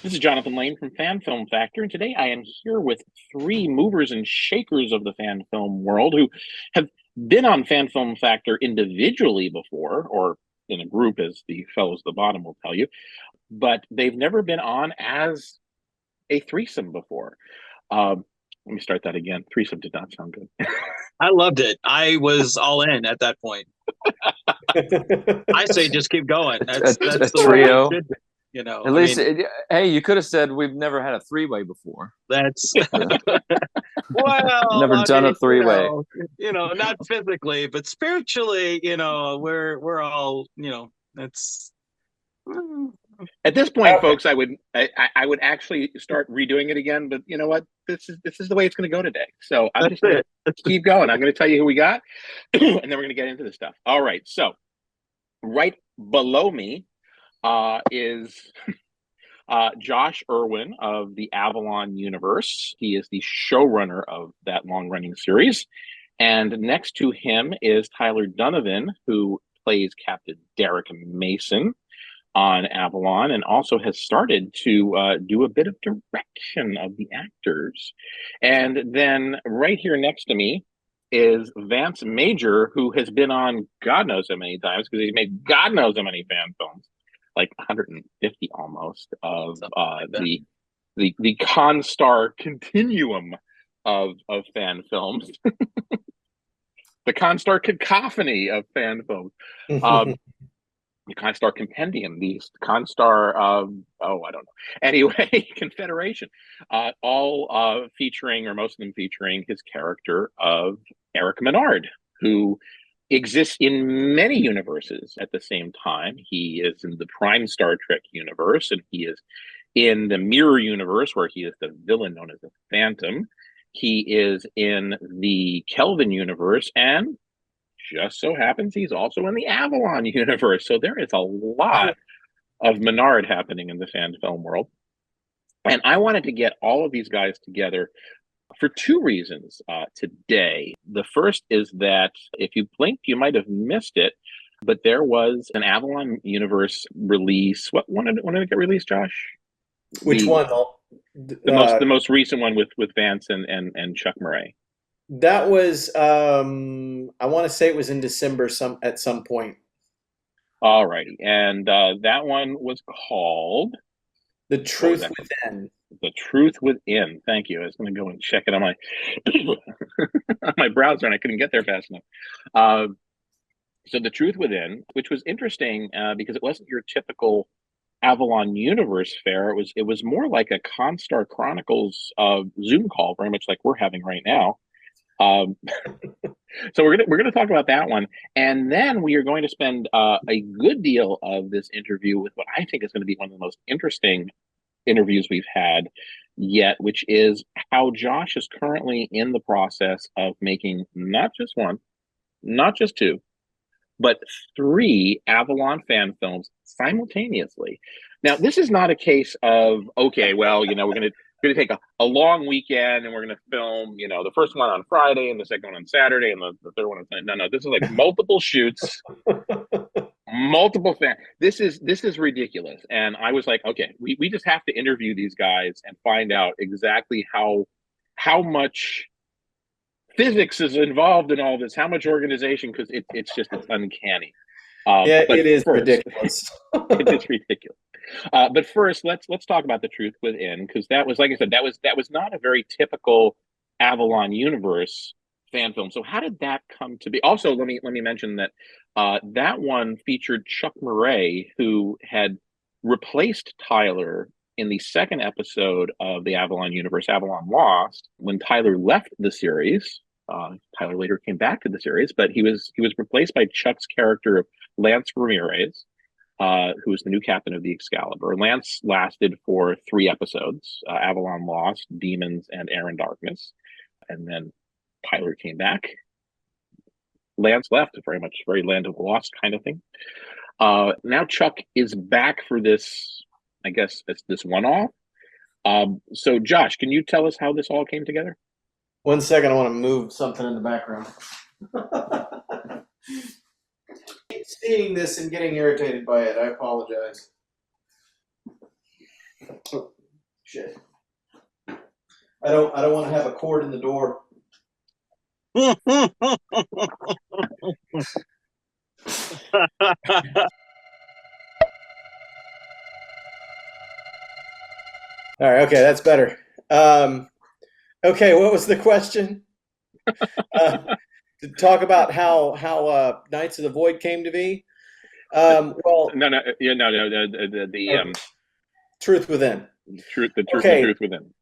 This is Jonathan Lane from Fan Film Factor, and today I am here with three movers and shakers of the fan film world who have been on Fan Film Factor individually before, or in a group, as the fellows at the bottom will tell you, but they've never been on as a threesome before. Let me start that again. Threesome did not sound good. I loved it. I was all in at that point. I say just keep going. That's A that's the way it trio. should be. You know, At I least, mean, hey, you could have said we've never had a three-way before. that's Yeah. well, Never I done a mean, three-way. not physically, but spiritually, we're all, that's At this point, Okay. folks, I would actually start redoing it again, but you know what? This is the way it's going to go today. So I'm that's just going to it. keep going. I'm going to tell you who we got, and then we're going to get into the stuff. All right. So right below me is Josh Irwin of the Avalon Universe. He is the showrunner of that long-running series, and next to him is Tyler Donovan, who plays Captain Derek Mason on Avalon, and also has started to do a bit of direction of the actors. And then right here next to me is Vance Major, who has been on God knows how many times because he's made God knows how many fan films, like 150 almost of Something like that. the Constar continuum of fan films, the Constar cacophony of fan films. Um, the Constar Compendium, the Constar, I don't know. Anyway, Confederation, all featuring, or most of them featuring, his character of Eric Menard, who exists in many universes at the same time. He is in the Prime Star Trek universe, and he is in the Mirror universe, where he is the villain known as the Phantom. He is in the Kelvin universe, and just so happens he's also in the Avalon universe. So there is a lot of Menard happening in the fan film world. And I wanted to get all of these guys together for two reasons today. The first is that if you blinked, you might have missed it, but there was an Avalon universe release. When did it get released, Josh? Which The one? the most recent one with Vance and Chuck Murray. That was I want to say it was in December at some point. All righty, and that one was called The what was Truth that? Within. The Truth Within. Thank you. I was going to go and check it on my on my browser, and I couldn't get there fast enough. Uh, so The Truth Within, which was interesting because it wasn't your typical Avalon Universe fair. It was more like a Constar Chronicles Zoom call, very much like we're having right now. Um, so we're gonna talk about that one, and then we are going to spend a good deal of this interview with what I think is going to be one of the most interesting interviews we've had yet, which is how Josh is currently in the process of making not just one, not just two, but three Avalon fan films simultaneously. Now, this is not a case of, okay, well, we're gonna take a long weekend and we're gonna film, the first one on Friday and the second one on Saturday and the third one on Sunday. No, this is like multiple shoots, multiple fan. This is ridiculous. And I was like, okay, we just have to interview these guys and find out exactly how much physics is involved in all this, how much organization, because it's uncanny. Yeah, But it is first, ridiculous. it is ridiculous. But first, let's talk about The Truth Within, because that was, like I said, that was not a very typical Avalon Universe fan film. So how did that come to be? Also, let me mention that that one featured Chuck Murray, who had replaced Tyler in the second episode of the Avalon Universe, Avalon Lost, when Tyler left the series. Tyler later came back to the series, but he was replaced by Chuck's character of Lance Ramirez, who was the new captain of the Excalibur. Lance lasted for 3 episodes: Avalon Lost, Demons, and Air and Darkness. And then Tyler came back. Lance left, very Land of the Lost kind of thing. Now Chuck is back for this, I guess, this one-off. So, Josh, can you tell us how this all came together? 1 second, I want to move something in the background. Seeing this and getting irritated by it, I apologize. Oh, shit. I don't want to have a cord in the door. All right, okay, that's better. Okay, what was the question? To talk about how Knights of the Void came to be. Well, No, yeah, no, the Truth Within. the Okay. truth within.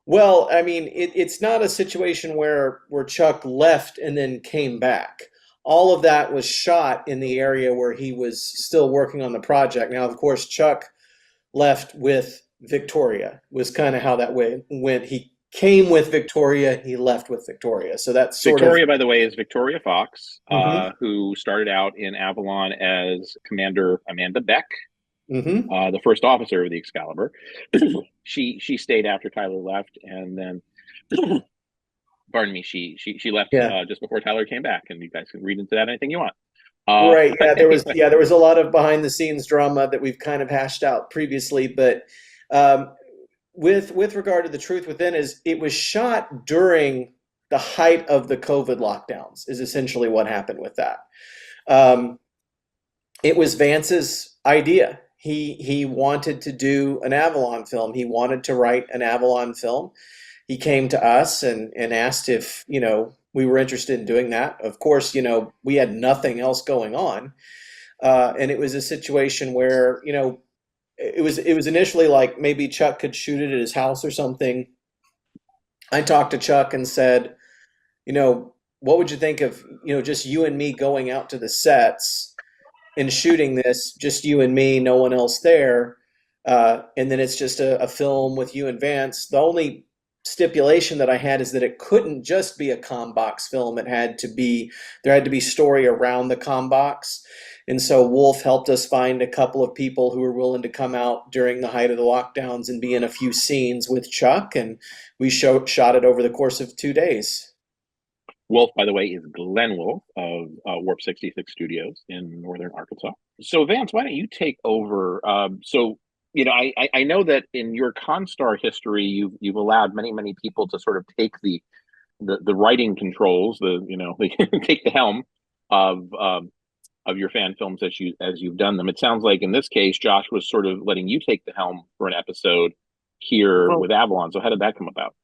Well, I mean, it's not a situation where Chuck left and then came back. All of that was shot in the area where he was still working on the project. Now, of course, Chuck left with Victoria, was kind of how that went. He came with Victoria, he left with Victoria. So that's sort Victoria, of. by the way, is Victoria Fox, Mhm. who started out in Avalon as Commander Amanda Beck, Mhm. the first officer of the Excalibur. She stayed after Tyler left, and then, pardon me, she left Yeah. just before Tyler came back, and you guys can read into that anything you want. Right. Yeah, Anyway, there was a lot of behind the scenes drama that we've kind of hashed out previously, but um, with regard to the Truth Within, is it was shot during the height of the COVID lockdowns. Is essentially what happened with that. Um, it was Vance's idea. He wanted to do an Avalon film. He wanted to write an Avalon film. He came to us and asked if, we were interested in doing that. Of course, we had nothing else going on. And it was a situation where, it was initially like maybe Chuck could shoot it at his house or something. I talked to Chuck and said, what would you think of, just you and me going out to the sets and shooting this, just you and me, no one else there. And then it's just a film with you and Vance. The only stipulation that I had is that it couldn't just be a ComBox film. There had to be story around the ComBox. And so Wolf helped us find a couple of people who were willing to come out during the height of the lockdowns and be in a few scenes with Chuck. And we shot it over the course of 2 days. Wolf, by the way, is Glenn Wolf of Warp 66 Studios in northern Arkansas. So, Vance, why don't you take over? I know that in your Constar history, you've allowed many people to sort of take the writing controls, take the helm of your fan films as you've done them. It sounds like in this case, Josh was sort of letting you take the helm for an episode here with Avalon. So, how did that come about?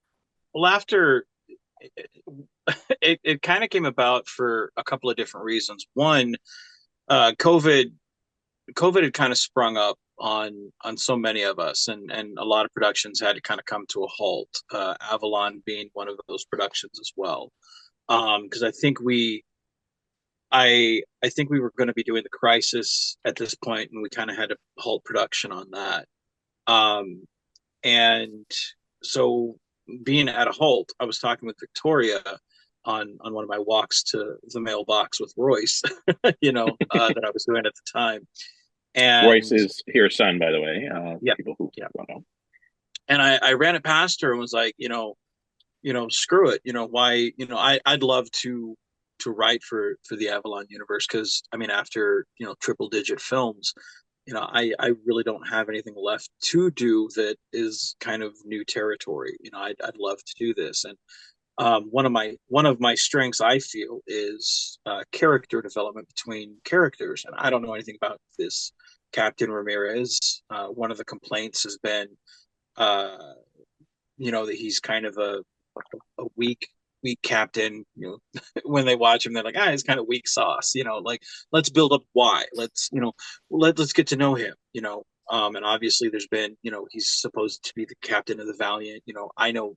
Well, after it kind of came about for a couple of different reasons. One, COVID had kind of sprung up on so many of us, and a lot of productions had to kind of come to a halt. Avalon being one of those productions as well, because I think we were going to be doing the Crisis at this point, and we kind of had to halt production on that. And so being at a halt, I was talking with Victoria on one of my walks to the mailbox with Royce, that I was doing at the time. And Royce is her son, by the way. Yeah, people who yeah. don't know. And I ran it past her and was like, screw it. Why? I'd love to write for the Avalon universe, because I mean, after triple digit films, I really don't have anything left to do that is kind of new territory. I'd love to do this. And one of my strengths, I feel, is character development between characters. And I don't know anything about this Captain Ramirez. One of the complaints has been, that he's kind of a weak captain. When they watch him, they're like, he's kind of weak sauce. Like, let's build up why. Let's let's get to know him. And obviously there's been, he's supposed to be the captain of the Valiant. I know,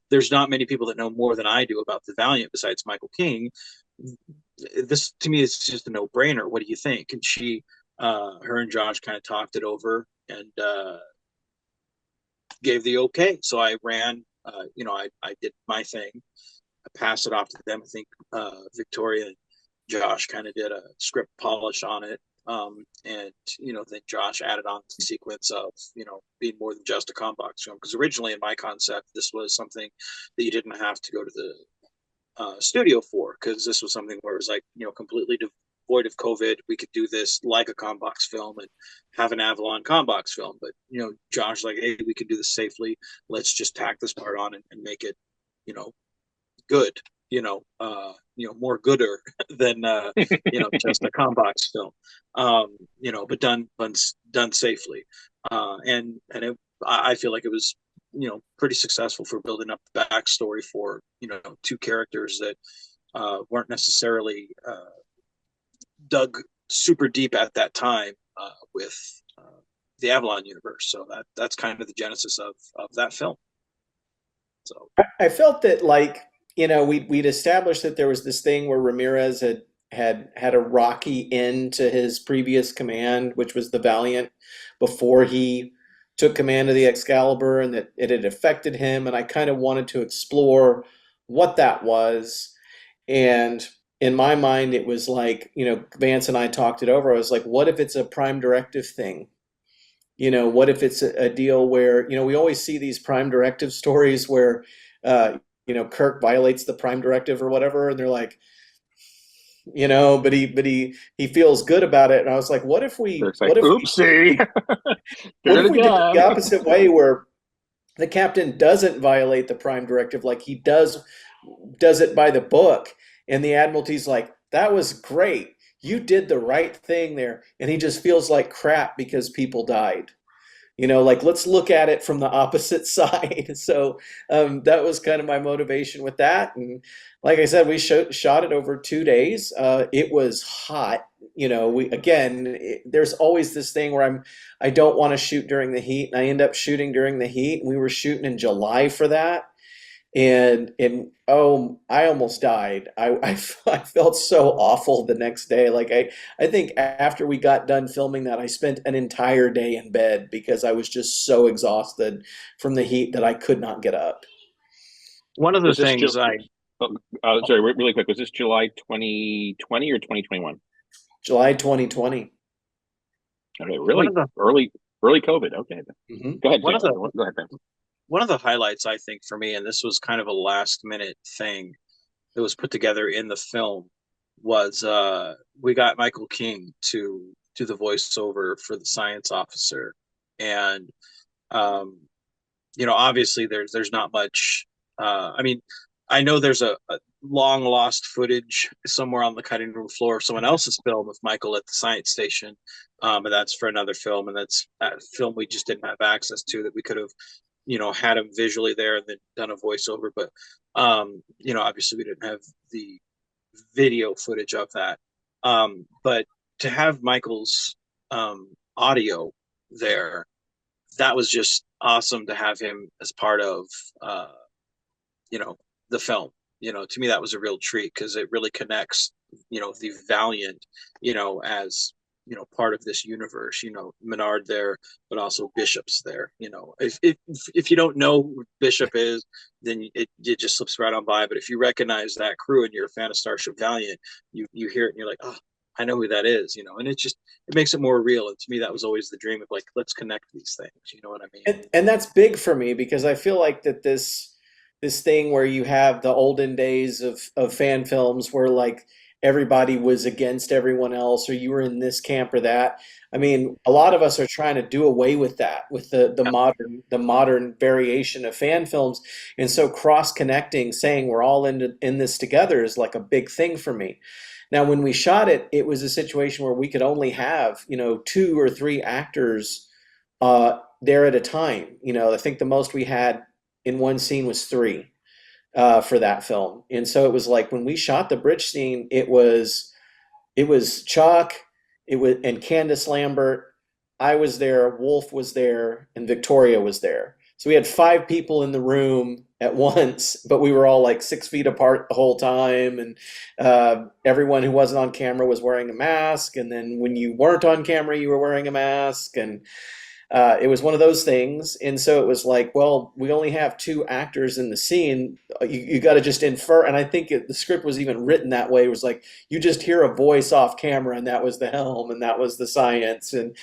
there's not many people that know more than I do about the Valiant besides Michael King. This to me is just a no brainer. What do you think? And her and Josh kind of talked it over and gave the okay. So I ran, I did my thing. I passed it off to them. I think Victoria and Josh kind of did a script polish on it. And then Josh added on the sequence of being more than just a ComBox film, because originally in my concept this was something that you didn't have to go to the studio for, because this was something where it was like completely void of COVID, we could do this like a Combox film and have an Avalon Combox film. But, you know, Josh's like, hey, we could do this safely. Let's just tack this part on and make it, you know, good, more gooder than, just a Combox film, but done safely. I feel like it was, pretty successful for building up the backstory for, two characters that weren't necessarily dug super deep at that time with the Avalon universe. So that's kind of the genesis of that film. So I felt that, like, we'd established that there was this thing where Ramirez had a rocky end to his previous command, which was the Valiant, before he took command of the Excalibur, and that it had affected him. And I kind of wanted to explore what that was. And in my mind, it was like, Vance and I talked it over. I was like, what if it's a Prime Directive thing? What if it's a deal where, we always see these Prime Directive stories where, Kirk violates the Prime Directive or whatever, and they're like, but he feels good about it. And I was like, what if we, oopsie, what if we did it the opposite way, where the captain doesn't violate the Prime Directive, like he does it by the book, and the Admiralty's like, that was great, you did the right thing there, and he just feels like crap because people died. Like, let's look at it from the opposite side. So that was kind of my motivation with that. And like I said, we shot it over 2 days. It was hot. There's always this thing where I don't want to shoot during the heat, and I end up shooting during the heat. And we were shooting in July for that. And I almost died. I felt so awful the next day. Like, I think after we got done filming that, I spent an entire day in bed because I was just so exhausted from the heat that I could not get up. One of the things sorry, really quick, was this July 2020 or 2021? July 2020. Okay, really early COVID. Okay. Mm-hmm. Go ahead. Go ahead, Ben. One of the highlights, I think, for me, and this was kind of a last minute thing that was put together in the film, was we got Michael King to do the voiceover for the science officer. And, obviously there's not much, I know there's a long lost footage somewhere on the cutting room floor of someone else's film of Michael at the science station. And that's for another film. And that's a film we just didn't have access to, that we could have, had him visually there and then done a voiceover. But, obviously we didn't have the video footage of that. But to have Michael's audio there, that was just awesome to have him as part of, the film. To me, that was a real treat, because it really connects, the Valiant, as, part of this universe, Menard there, but also Bishop's there. If you don't know who Bishop is, then it just slips right on by. But if you recognize that crew and you're a fan of Starship Valiant, you hear it and you're like, oh, I know who that is, and it makes it more real. And to me, that was always the dream of, like, let's connect these things. You know what I mean? And that's big for me, because I feel like that this thing where you have the olden days of fan films where, like, everybody was against everyone else, or you were in this camp or that. I mean, a lot of us are trying to do away with that, with the modern variation of fan films. And so cross-connecting, saying we're all in this together, is like a big thing for me. Now, when we shot it, it was a situation where we could only have, 2 or 3 actors there at a time. I think the most we had in one scene was 3 for that film. And so it was like, when we shot the bridge scene, it was Chuck, and Candace Lambert. I was there, Wolf was there, and Victoria was there. So we had 5 people in the room at once, but we were all like 6 feet apart the whole time. And everyone who wasn't on camera was wearing a mask. And then when you weren't on camera, you were wearing a mask. And it was one of those things. And so it was like, well, we only have 2 actors in the scene. You got to just infer. And I think the script was even written that way. It was like, you just hear a voice off camera, and that was the helm, and that was the science. And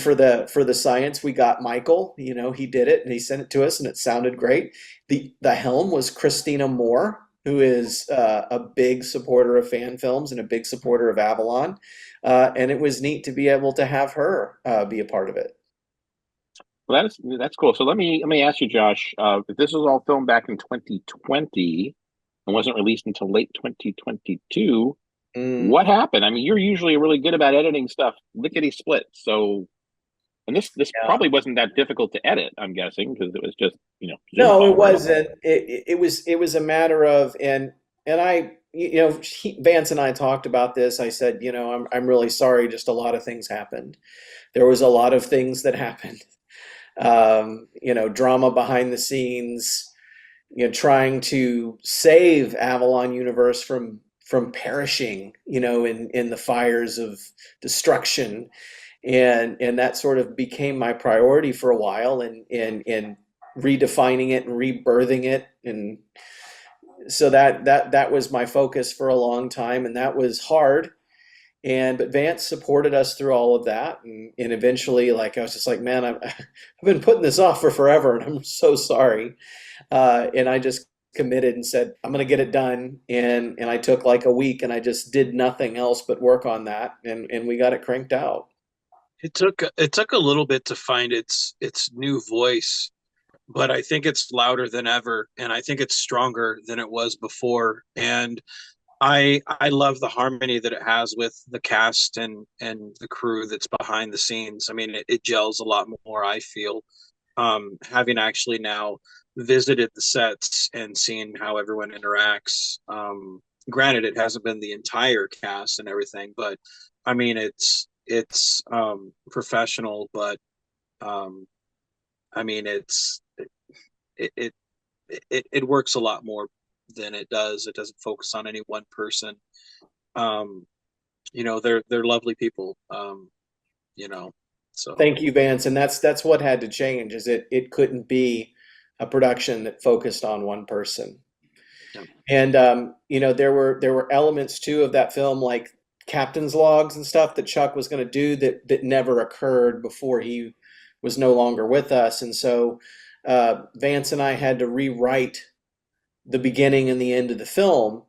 for the science, we got Michael. He did it, and he sent it to us, and it sounded great. The helm was Christina Moore, who is a big supporter of fan films and a big supporter of Avalon. And it was neat to be able to have her be a part of it. Well, that's cool. So let me ask you, Josh, if this was all filmed back in 2020 and wasn't released until late 2022, what happened? I mean, you're usually really good about editing stuff lickety split. So, and this Yeah. probably wasn't that difficult to edit, I'm guessing, because it was just, you know, Zoom No, call, it right? wasn't. It was a matter of, and Vance and I talked about this. I said, I'm really sorry. Just a lot of things happened. There was a lot of things that happened. Drama behind the scenes, trying to save Avalon Universe from perishing, in the fires of destruction. And that sort of became my priority for a while, and redefining it and rebirthing it. And so that was my focus for a long time, and that was hard. But Vance supported us through all of that, and eventually, like, I was just like, man, I've been putting this off for forever, and I'm so sorry. And I just committed and said, I'm going to get it done. And I took like a week, and I just did nothing else but work on that, and we got it cranked out. It took a little bit to find its new voice, but I think it's louder than ever, and I think it's stronger than it was before. And I love the harmony that it has with the cast and the crew that's behind the scenes. I mean, it gels a lot more, I feel, having actually now visited the sets and seen how everyone interacts. Granted, it hasn't been the entire cast and everything, but I mean, it's professional, but I mean, it works a lot more than it does. It doesn't focus on any one person. They're lovely people. So Thank you, Vance. And that's what had to change, is it couldn't be a production that focused on one person. Yeah. And there were elements too of that film, like captain's logs and stuff that Chuck was going to do that never occurred before he was no longer with us. And so Vance and I had to rewrite the beginning and the end of the film.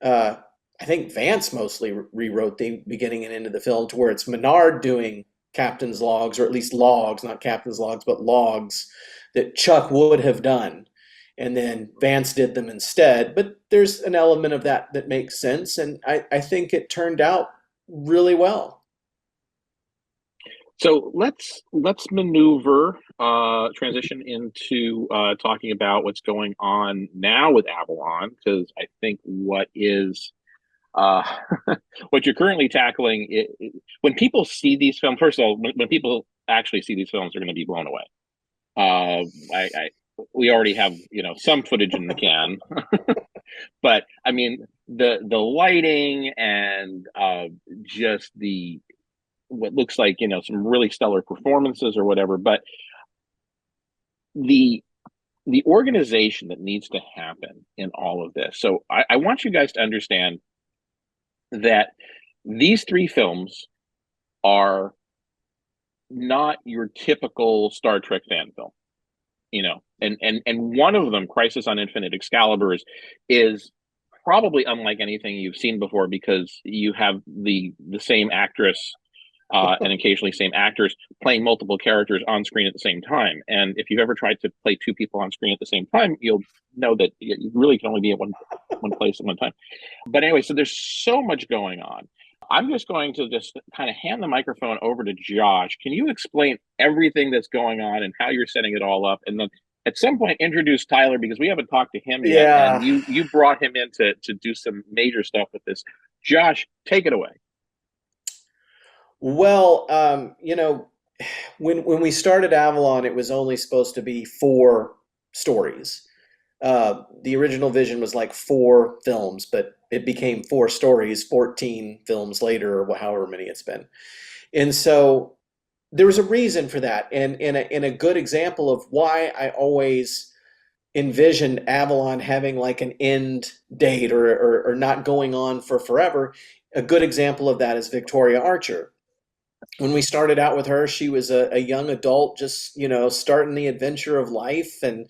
I think Vance mostly rewrote the beginning and end of the film to where it's Menard doing captain's logs, or at least logs, not captain's logs, but logs that Chuck would have done. And then Vance did them instead. But there's an element of that makes sense. And I think it turned out really well. So let's maneuver, transition into talking about what's going on now with Avalon, because I think what is what you're currently tackling, when people see these films, first of all, when people actually see these films, they're going to be blown away. We already have some footage in the can, but I mean the lighting and just what looks like some really stellar performances or whatever, but the organization that needs to happen in all of this. So I want you guys to understand that these three films are not your typical Star Trek fan film, and one of them, Crisis on Infinite Excalibur, is probably unlike anything you've seen before, because you have the same actress and occasionally same actors playing multiple characters on screen at the same time. And if you've ever tried to play two people on screen at the same time, you'll know that you really can only be at one place at one time. But anyway, so there's so much going on. I'm just going to just kind of hand the microphone over to Josh. Can you explain everything that's going on and how you're setting it all up? And then at some point introduce Tyler, because we haven't talked to him yet. Yeah. And you brought him in to do some major stuff with this. Josh, take it away. Well, when we started Avalon, it was only supposed to be 4 stories. The original vision was like 4 films, but it became 4 stories, 14 films later, or however many it's been. And so there was a reason for that, and a good example of why I always envisioned Avalon having like an end date, or not going on for forever. A good example of that is Victoria Archer. When we started out with her, she was a young adult, just starting the adventure of life, and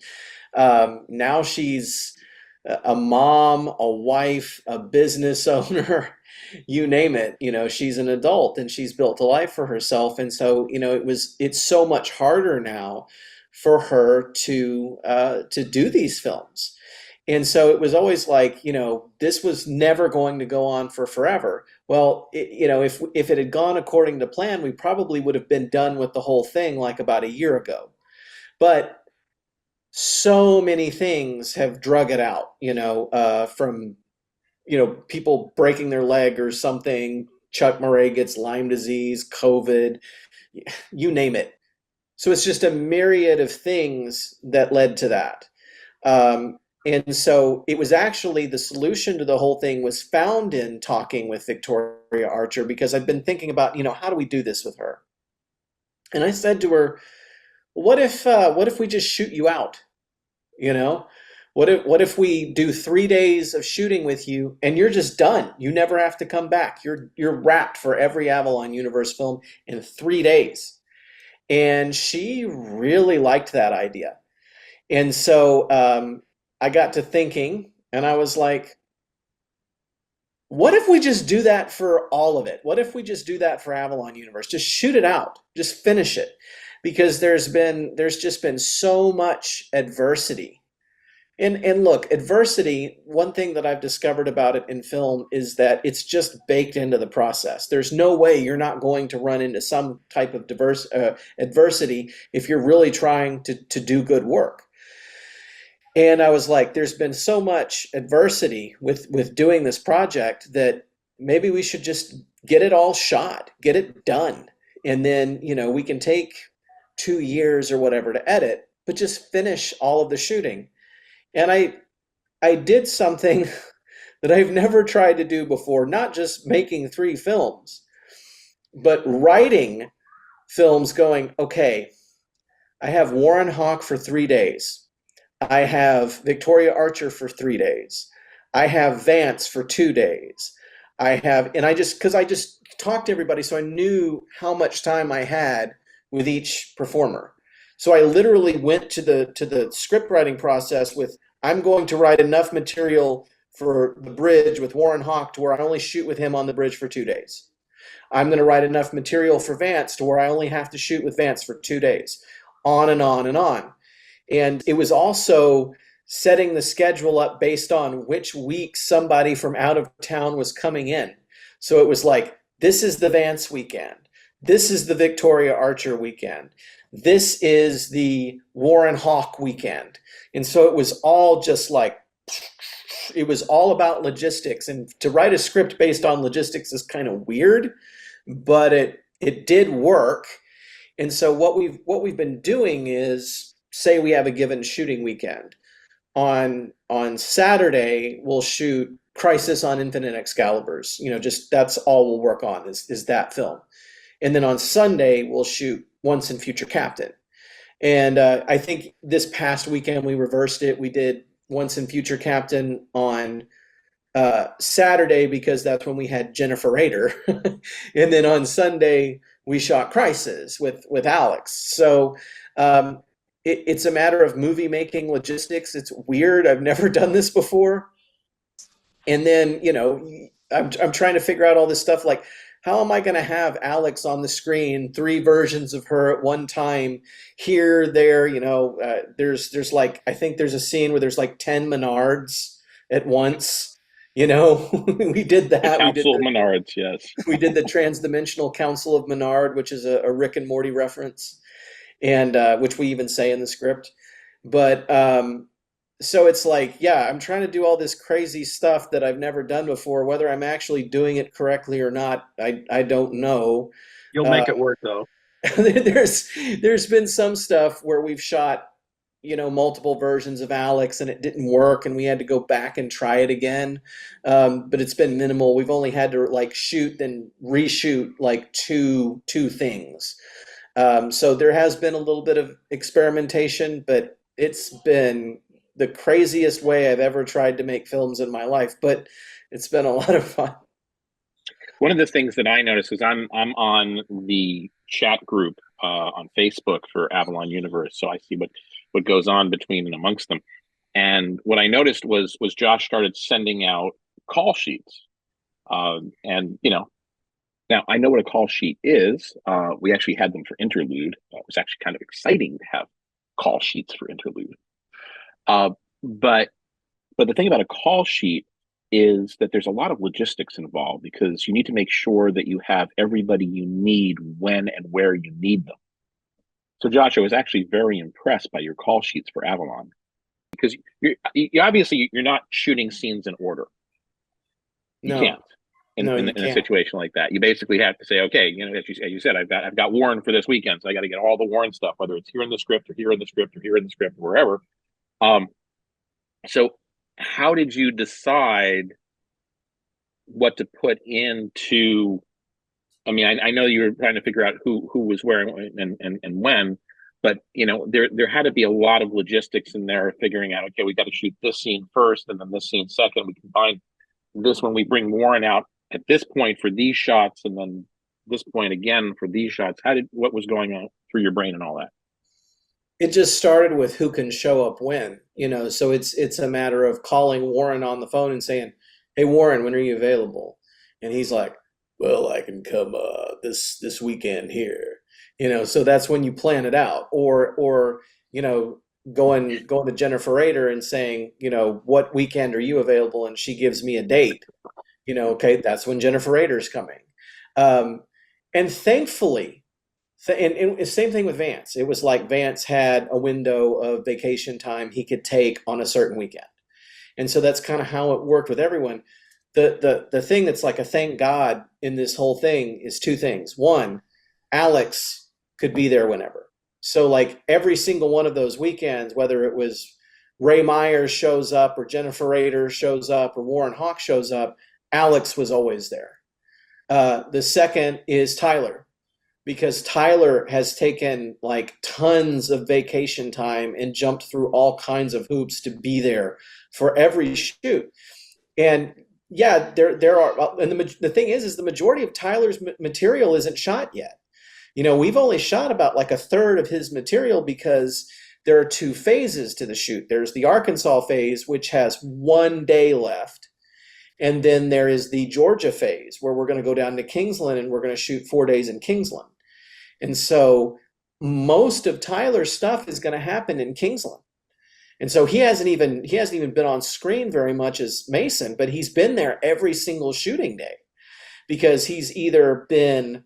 now she's a mom, a wife, a business owner, you name it. She's an adult and she's built a life for herself. And so, it's so much harder now for her to do these films. And so it was always like, this was never going to go on for forever. Well, if it had gone according to plan, we probably would have been done with the whole thing like about a year ago. But so many things have drug it out, from, people breaking their leg or something. Chuck Murray gets Lyme disease, COVID, you name it. So it's just a myriad of things that led to that. And so it was actually the solution to the whole thing was found in talking with Victoria Archer, because I've been thinking about, how do we do this with her? And I said to her, what if we just shoot you out? What if we do 3 days of shooting with you and you're just done? You never have to come back. You're wrapped for every Avalon Universe film in 3 days. And she really liked that idea. And so I got to thinking, and I was like, what if we just do that for all of it? What if we just do that for Avalon Universe? Just shoot it out. Just finish it. Because there's just been so much adversity. And look, adversity, one thing that I've discovered about it in film is that it's just baked into the process. There's no way you're not going to run into some type of adversity if you're really trying to do good work. And I was like, there's been so much adversity with doing this project that maybe we should just get it all shot, get it done. And then, we can take 2 years or whatever to edit, but just finish all of the shooting. And I did something that I've never tried to do before, not just making 3 films, but writing films going, okay, I have Warren Hawk for 3 days. I have Victoria Archer for 3 days. I have Vance for 2 days. Because I just talked to everybody, so I knew how much time I had with each performer. So I literally went to the script writing process with, I'm going to write enough material for the bridge with Warren Hawk to where I only shoot with him on the bridge for 2 days. I'm going to write enough material for Vance to where I only have to shoot with Vance for 2 days. On and on and on. And it was also setting the schedule up based on which week somebody from out of town was coming in. So it was like, this is the Vance weekend. This is the Victoria Archer weekend. This is the Warren Hawk weekend. And so it was all just like, it was all about logistics. And to write a script based on logistics is kind of weird, but it did work. And so what we've been doing is, say we have a given shooting weekend. On Saturday, we'll shoot Crisis on Infinite Excaliburs. Just that's all we'll work on is that film. And then on Sunday, we'll shoot Once and Future Captain. And I think this past weekend we reversed it. We did Once and Future Captain on Saturday because that's when we had Jennifer Rader. And then on Sunday, we shot Crisis with Alex. So it's a matter of movie making logistics. It's weird. I've never done this before. And then, I'm trying to figure out all this stuff like, how am I going to have Alex on the screen, 3 versions of her at one time, here, there, there's like, I think there's a scene where there's like 10 Menards at once, we did that. The Council of Menards, yes. We did the Transdimensional Council of Menard, which is a Rick and Morty reference, and which we even say in the script. But so it's like, yeah, I'm trying to do all this crazy stuff that I've never done before. Whether I'm actually doing it correctly or not, I don't know. You'll make it work though. There's been some stuff where we've shot, multiple versions of Alex and it didn't work and we had to go back and try it again. But it's been minimal. We've only had to like shoot then reshoot like two things. So there has been a little bit of experimentation, but it's been the craziest way I've ever tried to make films in my life, but it's been a lot of fun. One of the things that I noticed is I'm on the chat group on Facebook for Avalon Universe, so I see what goes on between and amongst them. And what I noticed was Josh started sending out call sheets. And now I know what a call sheet is. We actually had them for Interlude. It was actually kind of exciting to have call sheets for Interlude. But the thing about a call sheet is that there's a lot of logistics involved, because you need to make sure that you have everybody you need when and where you need them. So Josh, I was actually very impressed by your call sheets for Avalon, because you obviously you're not shooting scenes in order. You can't. In a situation like that, you basically have to say, okay, as you said, I've got Warren for this weekend, so I got to get all the Warren stuff, whether it's here in the script or here in the script or here in the script or wherever. So how did you decide what to put into? I mean, I know you were trying to figure out who was where and when, but there had to be a lot of logistics in there, figuring out, okay, we got to shoot this scene first and then this scene second. We combine this when we bring Warren out at this point for these shots, and then this point again for these shots. What was going on through your brain and all that? It just started with who can show up when, so it's a matter of calling Warren on the phone and saying, hey, Warren, when are you available? And he's like, well, I can come this weekend here, so that's when you plan it out. Or going to Jennifer Rader and saying, what weekend are you available? And she gives me a date. Okay, that's when Jennifer Rader's coming. And thankfully, and same thing with Vance. It was like Vance had a window of vacation time he could take on a certain weekend. And so that's kind of how it worked with everyone. The thing that's like a thank God in this whole thing is two things. One, Alex could be there whenever. So like every single one of those weekends, whether it was Ray Myers shows up or Jennifer Rader shows up or Warren Hawk shows up, Alex was always there. The second is Tyler, because Tyler has taken like tons of vacation time and jumped through all kinds of hoops to be there for every shoot. And yeah, there are, and the thing is the majority of Tyler's material isn't shot yet. We've only shot about like a third of his material, because there are two phases to the shoot. There's the Arkansas phase, which has 1 day left. And then there is the Georgia phase, where we're going to go down to Kingsland and we're going to shoot 4 days in Kingsland. And so most of Tyler's stuff is going to happen in Kingsland. And so he hasn't even been on screen very much as Mason, but he's been there every single shooting day, because he's either been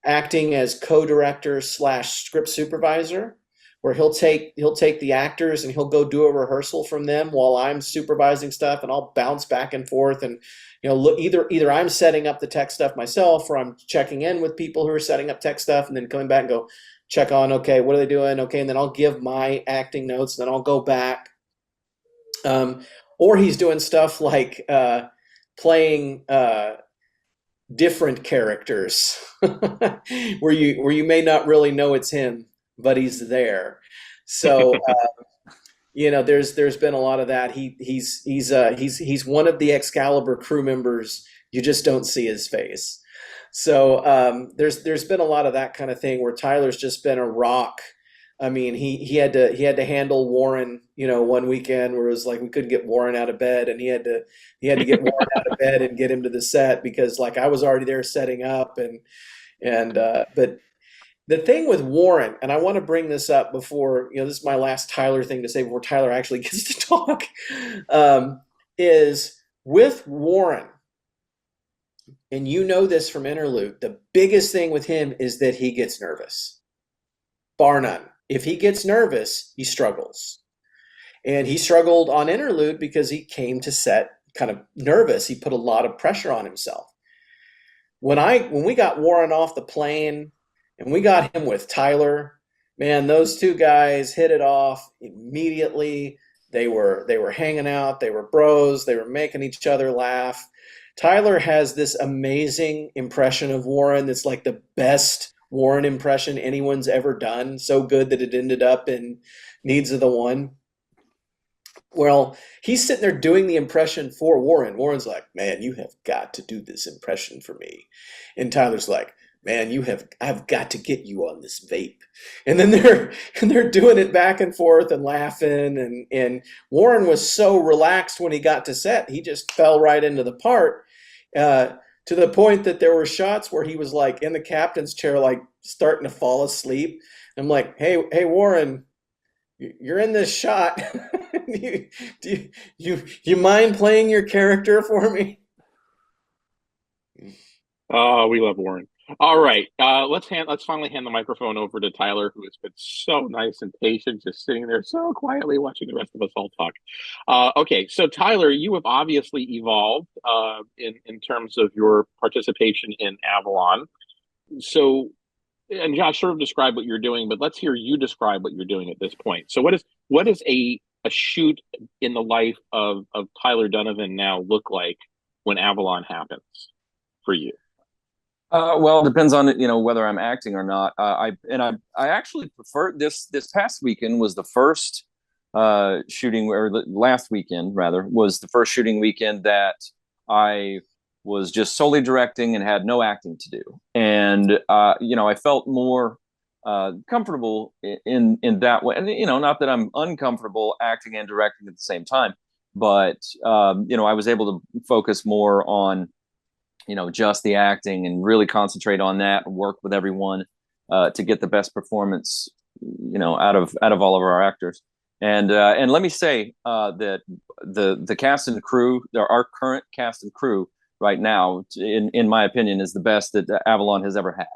acting as co-director / script supervisor, where he'll take the actors and he'll go do a rehearsal from them while I'm supervising stuff, and I'll bounce back and forth. And look, either I'm setting up the tech stuff myself, or I'm checking in with people who are setting up tech stuff, and then coming back and go check on, okay, what are they doing? Okay, and then I'll give my acting notes, and then I'll go back. Or he's doing stuff like playing different characters where you may not really know it's him, but he's there. So there's been a lot of that. He's one of the Excalibur crew members. You just don't see his face. So there's been a lot of that kind of thing where Tyler's just been a rock. I mean, he had to handle Warren, 1 weekend where it was like we couldn't get Warren out of bed, and he had to get Warren out of bed and get him to the set, because like I was already there setting up, but the thing with Warren, and I want to bring this up before, this is my last Tyler thing to say before Tyler actually gets to talk, is with Warren, and this from Interlude, the biggest thing with him is that he gets nervous, bar none. If he gets nervous, he struggles. And he struggled on Interlude because he came to set kind of nervous. He put a lot of pressure on himself. When we got Warren off the plane and we got him with Tyler, man, those two guys hit it off immediately. They were hanging out. They were bros. They were making each other laugh. Tyler has this amazing impression of Warren that's like the best Warren impression anyone's ever done. So good that it ended up in Needs of the One. Well, he's sitting there doing the impression for Warren. Warren's like, man, you have got to do this impression for me. And Tyler's like, man, I've got to get you on this vape. And then they're doing it back and forth and laughing, and Warren was so relaxed when he got to set, he just fell right into the part, to the point that there were shots where he was like in the captain's chair, like starting to fall asleep. I'm like, hey Warren, you're in this shot. You mind playing your character for me? Oh, we love Warren. All right, let's finally hand the microphone over to Tyler, who has been so nice and patient, just sitting there so quietly watching the rest of us all talk. Okay, so Tyler, you have obviously evolved in terms of your participation in Avalon. So, and Josh sort of described what you're doing, but let's hear you describe what you're doing at this point. So, what is a shoot in the life of Tyler Donovan now look like when Avalon happens for you? Well, it depends on whether I'm acting or not. I actually prefer this past weekend was the first shooting, or last weekend rather, was the first shooting weekend that I was just solely directing and had no acting to do. And I felt more comfortable in that way. And not that I'm uncomfortable acting and directing at the same time, but I was able to focus more on just the acting and really concentrate on that and work with everyone to get the best performance, out of all of our actors. And let me say that the cast and crew, our current cast and crew right now, in my opinion, is the best that Avalon has ever had.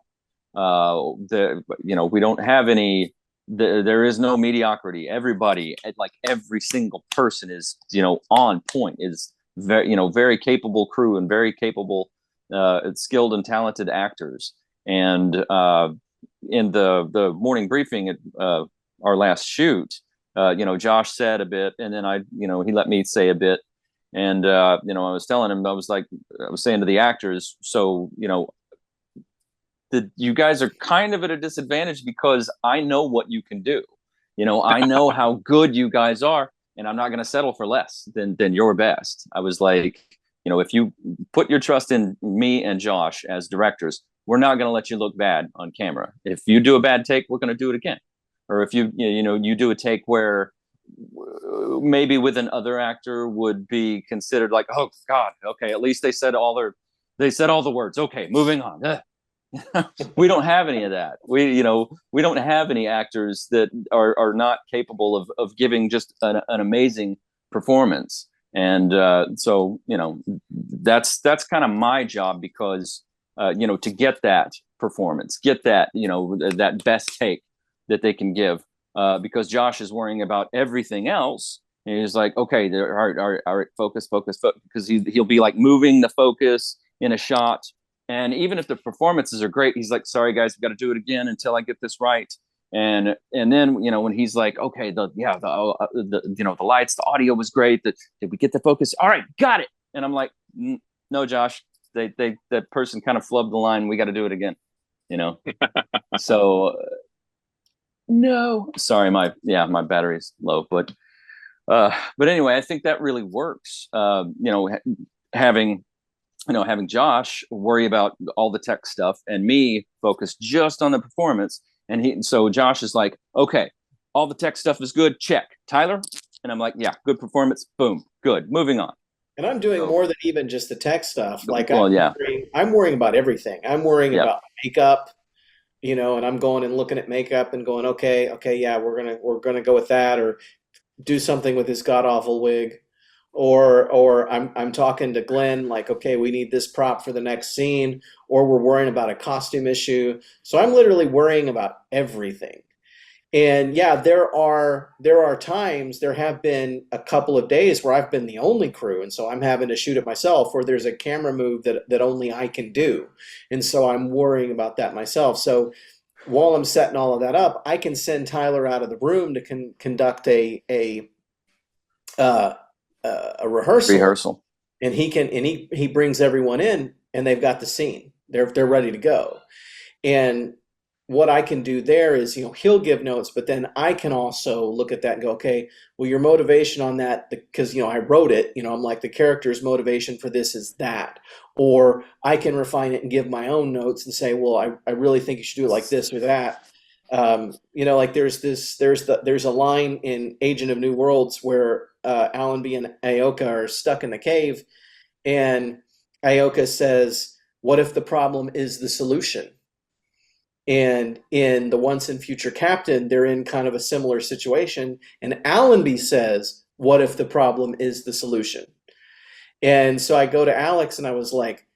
We don't have any. There is no mediocrity. Everybody, like every single person, is on point. Is very capable crew and very capable. Skilled and talented actors. And in the morning briefing at our last shoot, Josh said a bit, and then he let me say a bit. And I was telling him, I was saying to the actors, so you guys are kind of at a disadvantage because I know what you can do. I know how good you guys are, and I'm not going to settle for less than your best. I was like, if you put your trust in me and Josh as directors, we're not going to let you look bad on camera. If you do a bad take, we're going to do it again. Or if you do a take where maybe with another actor would be considered like, oh God, okay, at least they said all the words. Okay, moving on. We don't have any of that. We don't have any actors that are not capable of giving just an amazing performance. And so that's kind of my job, because to get that performance, get that that best take that they can give, because Josh is worrying about everything else, and he's like, okay, all right, focus, because he'll be like moving the focus in a shot, and even if the performances are great, he's like, sorry guys, we got to do it again until I get this right. And then when he's like, okay, the lights, the audio was great. Did we get the focus? All right, got it. And I'm like, no, Josh, that person kind of flubbed the line. We got to do it again. So no, sorry, my battery's low, but anyway, I think that really works. Having Josh worry about all the tech stuff and me focus just on the performance. And so Josh is like, okay, all the tech stuff is good. Check. Tyler? And I'm like, yeah, good performance. Boom. Good. Moving on. And I'm doing more than even just the tech stuff. Like, well, I'm worrying about everything. I'm worrying about makeup, and I'm going and looking at makeup and going, okay, yeah, we're gonna go with that, or do something with this god awful wig. Or I'm talking to Glenn, like, okay, we need this prop for the next scene, or we're worrying about a costume issue. So I'm literally worrying about everything. And yeah, there are times, there have been a couple of days where I've been the only crew, and so I'm having to shoot it myself, or there's a camera move that only I can do. And so I'm worrying about that myself. So while I'm setting all of that up, I can send Tyler out of the room to conduct a rehearsal, and he brings everyone in, and they've got the scene. They're ready to go. And what I can do there is, he'll give notes, but then I can also look at that and go, okay, well, your motivation on that, because, I wrote it, I'm like, the character's motivation for this is that. Or I can refine it and give my own notes and say, well, I really think you should do it like this or that. Like there's a line in Agent of New Worlds where Allenby and Aoka are stuck in the cave, and Aoka says, what if the problem is the solution? And in the Once and Future Captain, they're in kind of a similar situation. And Allenby says, what if the problem is the solution? And so I go to Alex and I was like,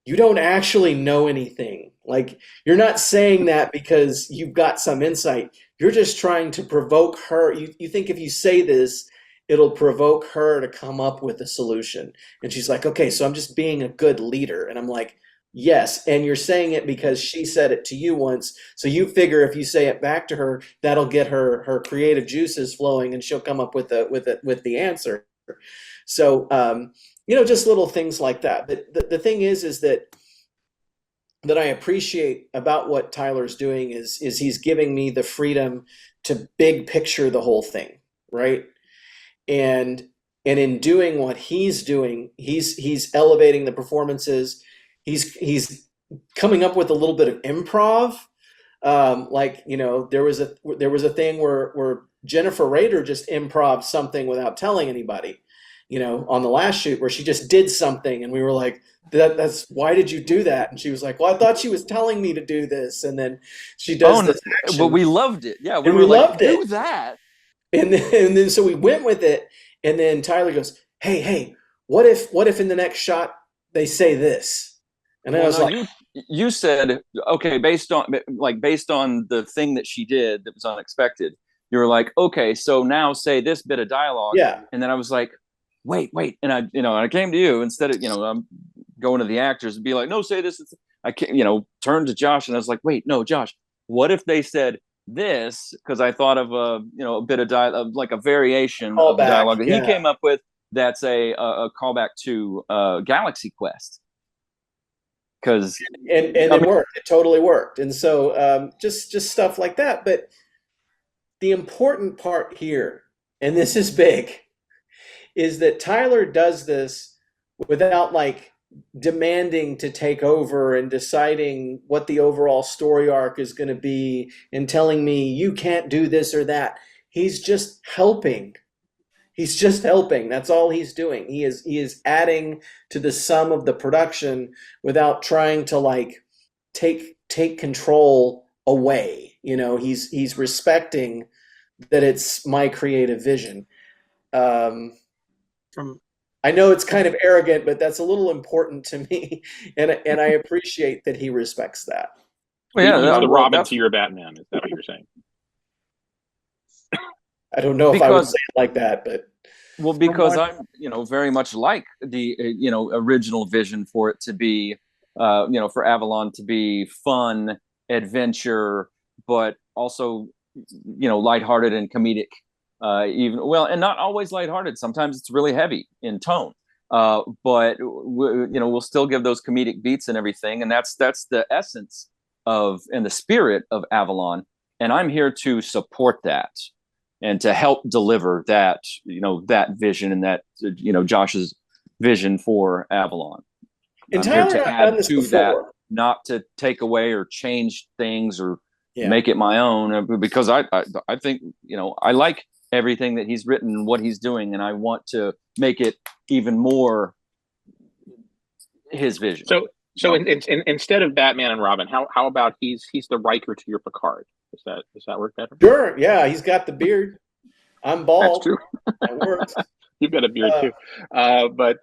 you don't actually know anything. Like, you're not saying that because you've got some insight. You're just trying to provoke her. You think if you say this, it'll provoke her to come up with a solution. And she's like, okay, so I'm just being a good leader. And I'm like, yes, and you're saying it because she said it to you once. So you figure if you say it back to her, that'll get her creative juices flowing, and she'll come up with the answer. So just little things like that. But the thing is that I appreciate about what Tyler's doing is he's giving me the freedom to big picture the whole thing, right? And in doing what he's doing, he's elevating the performances. He's coming up with a little bit of improv. There was a thing where Jennifer Rader just improv something without telling anybody, on the last shoot, where she just did something and we were like, that's why did you do that? And she was like, well, I thought she was telling me to do this. And then she does this action. But we loved it. Yeah, we loved it. Do that. And then so we went with it. And then Tyler goes, hey, what if in the next shot they say this? And I was like, you said, okay, based on the thing that she did that was unexpected, you were like, okay, so now say this bit of dialogue. Yeah. And then I was like, wait. And I came to you instead of, I'm going to the actors and be like, no, say this. I can't, turned to Josh and I was like, wait, no, Josh, what if they said this? Because I thought of a bit of dialogue, like a variation of the dialogue that he came up with. That's a callback to Galaxy Quest. And it worked. It totally worked. And so just stuff like that. But the important part here, and this is big, is that Tyler does this without demanding to take over and deciding what the overall story arc is going to be and telling me you can't do this or that. He's just helping. He's just helping. That's all he's doing. He is adding to the sum of the production without trying to take control away. He's respecting that it's my creative vision. I know it's kind of arrogant, but that's a little important to me, and I appreciate that he respects that. Well, yeah, the Robin to your Batman. Is that what you're saying? I don't know if I would say it like that, but because I'm very much like the original vision for it to be for Avalon to be fun adventure, but also lighthearted and comedic, and not always lighthearted. Sometimes it's really heavy in tone, but we'll still give those comedic beats and everything, and that's the essence of and the spirit of Avalon, and I'm here to support that and to help deliver that, that vision and that, Josh's vision for Avalon. And Tyler, to add to that, not to take away or change things or make it my own, because I think, I like everything that he's written and what he's doing, and I want to make it even more his vision. So instead of Batman and Robin, how about he's the Riker to your Picard? Does that work better? Sure. Yeah, he's got the beard. I'm bald. That's true. That works. You've got a beard too. But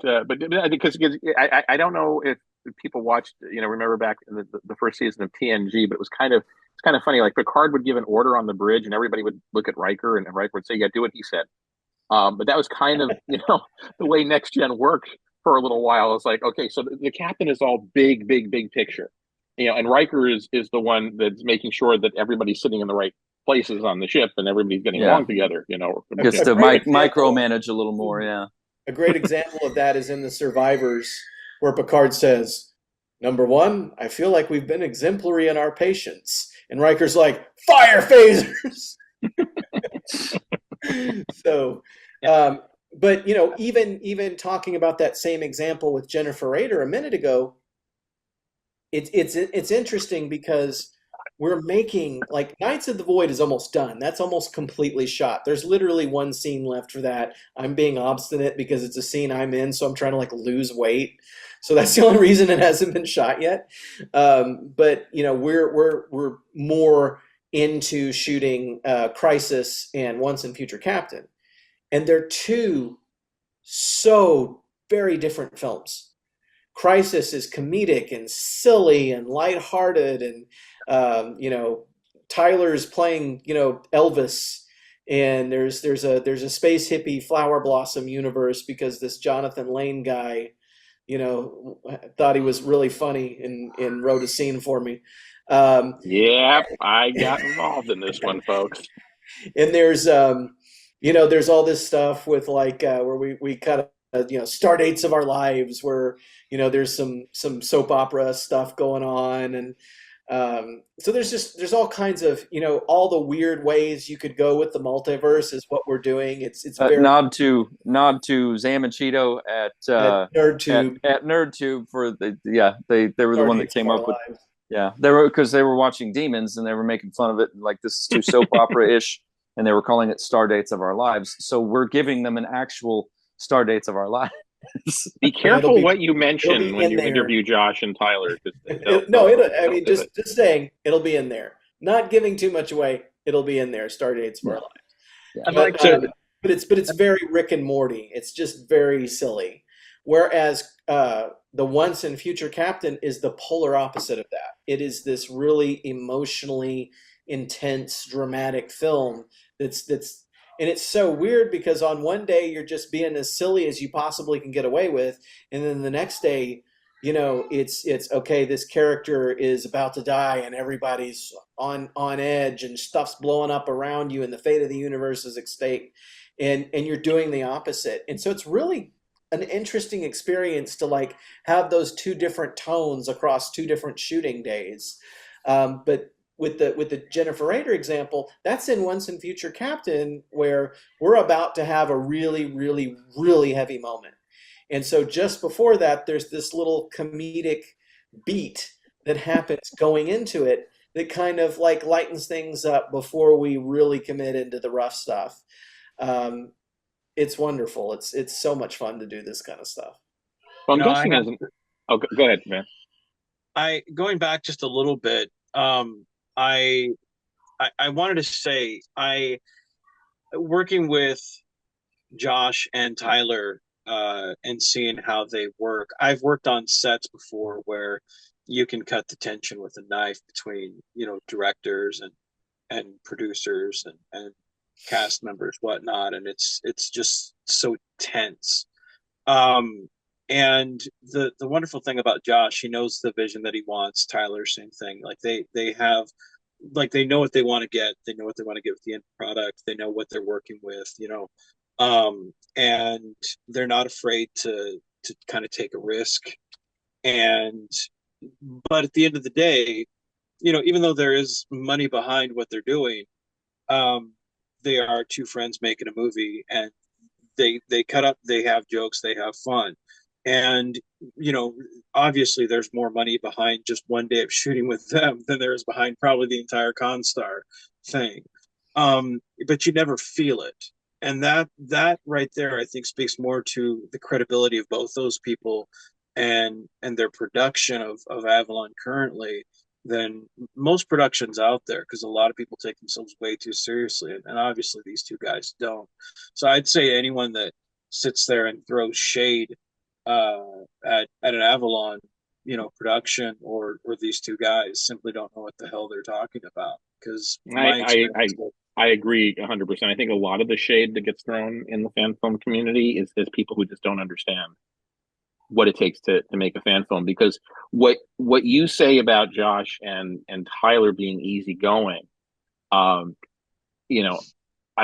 because I don't know if people watched, remember back in the first season of TNG, but it's kind of funny. Like Picard would give an order on the bridge, and everybody would look at Riker, and Riker would say, "Yeah, do what he said." But that was kind of the way Next Gen worked for a little while. It's like, okay, so the captain is all big picture. And Riker is the one that's making sure that everybody's sitting in the right places on the ship and everybody's getting along together, Just to micromanage a little more, A great example of that is in The Survivors, where Picard says, "Number one, I feel like we've been exemplary in our patience." And Riker's like, fire phasers. So, but even talking about that same example with Jennifer Rader a minute ago, it's interesting because we're making, like, Knights of the Void is almost done. That's almost completely shot. There's literally one scene left for that. I'm being obstinate because it's a scene I'm in, so I'm trying to like lose weight. So that's the only reason it hasn't been shot yet. But we're more into shooting Crisis and Once and Future Captain, and they're two so very different films. Crisis is comedic and silly and lighthearted, and Tyler's playing Elvis, and there's a space hippie flower blossom universe because this Jonathan Lane guy thought he was really funny and wrote a scene for me. Yeah, I got involved in this one, folks. And there's all this stuff with like where we kind of star dates of our lives, where there's some soap opera stuff going on, and so there's all kinds of all the weird ways you could go with the multiverse is what we're doing. It's very nod to Zam and Cheeto at NerdTube. at NerdTube for they were the one that came up with lives. Yeah, they were watching Demons and they were making fun of it, like this is too soap opera-ish, and they were calling it Star Dates of Our Lives. So we're giving them an actual Star Dates of Our Lives. Be careful what you mention when you interview Josh and Tyler. Just saying, it'll be in there. Not giving too much away. It'll be in there. Star Dates of Our Lives. Yeah. But it's very Rick and Morty. It's just very silly. Whereas the Once and Future Captain is the polar opposite of that. It is this really emotionally intense, dramatic film that's and it's so weird because on one day you're just being as silly as you possibly can get away with, and then the next day, it's okay, this character is about to die and everybody's on edge and stuff's blowing up around you and the fate of the universe is at stake, and you're doing the opposite. And so it's really an interesting experience to like have those two different tones across two different shooting days. But with the Jennifer Rader example, that's in Once and Future Captain, where we're about to have a really, really, really heavy moment. And so just before that, there's this little comedic beat that happens going into it that kind of like lightens things up before we really commit into the rough stuff. It's wonderful. It's so much fun to do this kind of stuff. Well, I'm guessing go ahead, man. Going back just a little bit, I wanted to say, working with Josh and Tyler and seeing how they work. I've worked on sets before where you can cut the tension with a knife between directors and producers and cast members, whatnot, and it's just so tense. And the wonderful thing about Josh, he knows the vision that he wants. Tyler, same thing. Like they have, like, they know what they want to get. They know what they want to get with the end product. They know what they're working with, and they're not afraid to kind of take a risk. But at the end of the day, even though there is money behind what they're doing, they are two friends making a movie, and they cut up, they have jokes, they have fun. And, obviously there's more money behind just one day of shooting with them than there is behind probably the entire Constar thing. But you never feel it. And that right there, I think, speaks more to the credibility of both those people and their production of Avalon currently than most productions out there, because a lot of people take themselves way too seriously, and obviously these two guys don't. So I'd say anyone that sits there and throws shade at an Avalon production or these two guys simply don't know what the hell they're talking about, because I agree 100%. I think a lot of the shade that gets thrown in the fan film community is people who just don't understand what it takes to make a fan film. Because what you say about Josh and Tyler being easygoing, I'm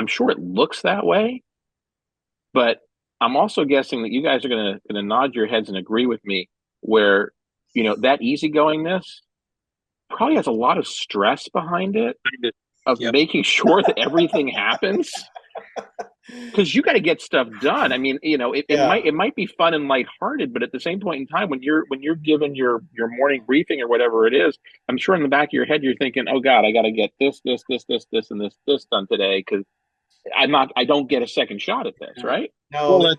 sure it looks that way, but I'm also guessing that you guys are gonna nod your heads and agree with me where that easygoingness probably has a lot of stress behind it of Yep. making sure that everything happens. Because you got to get stuff done. I mean, you know, it might be fun and lighthearted, but at the same point in time, when you're given your morning briefing or whatever it is, I'm sure in the back of your head you're thinking, "Oh God, I got to get this, and this done today," because I don't get a second shot at this, right? No, Well,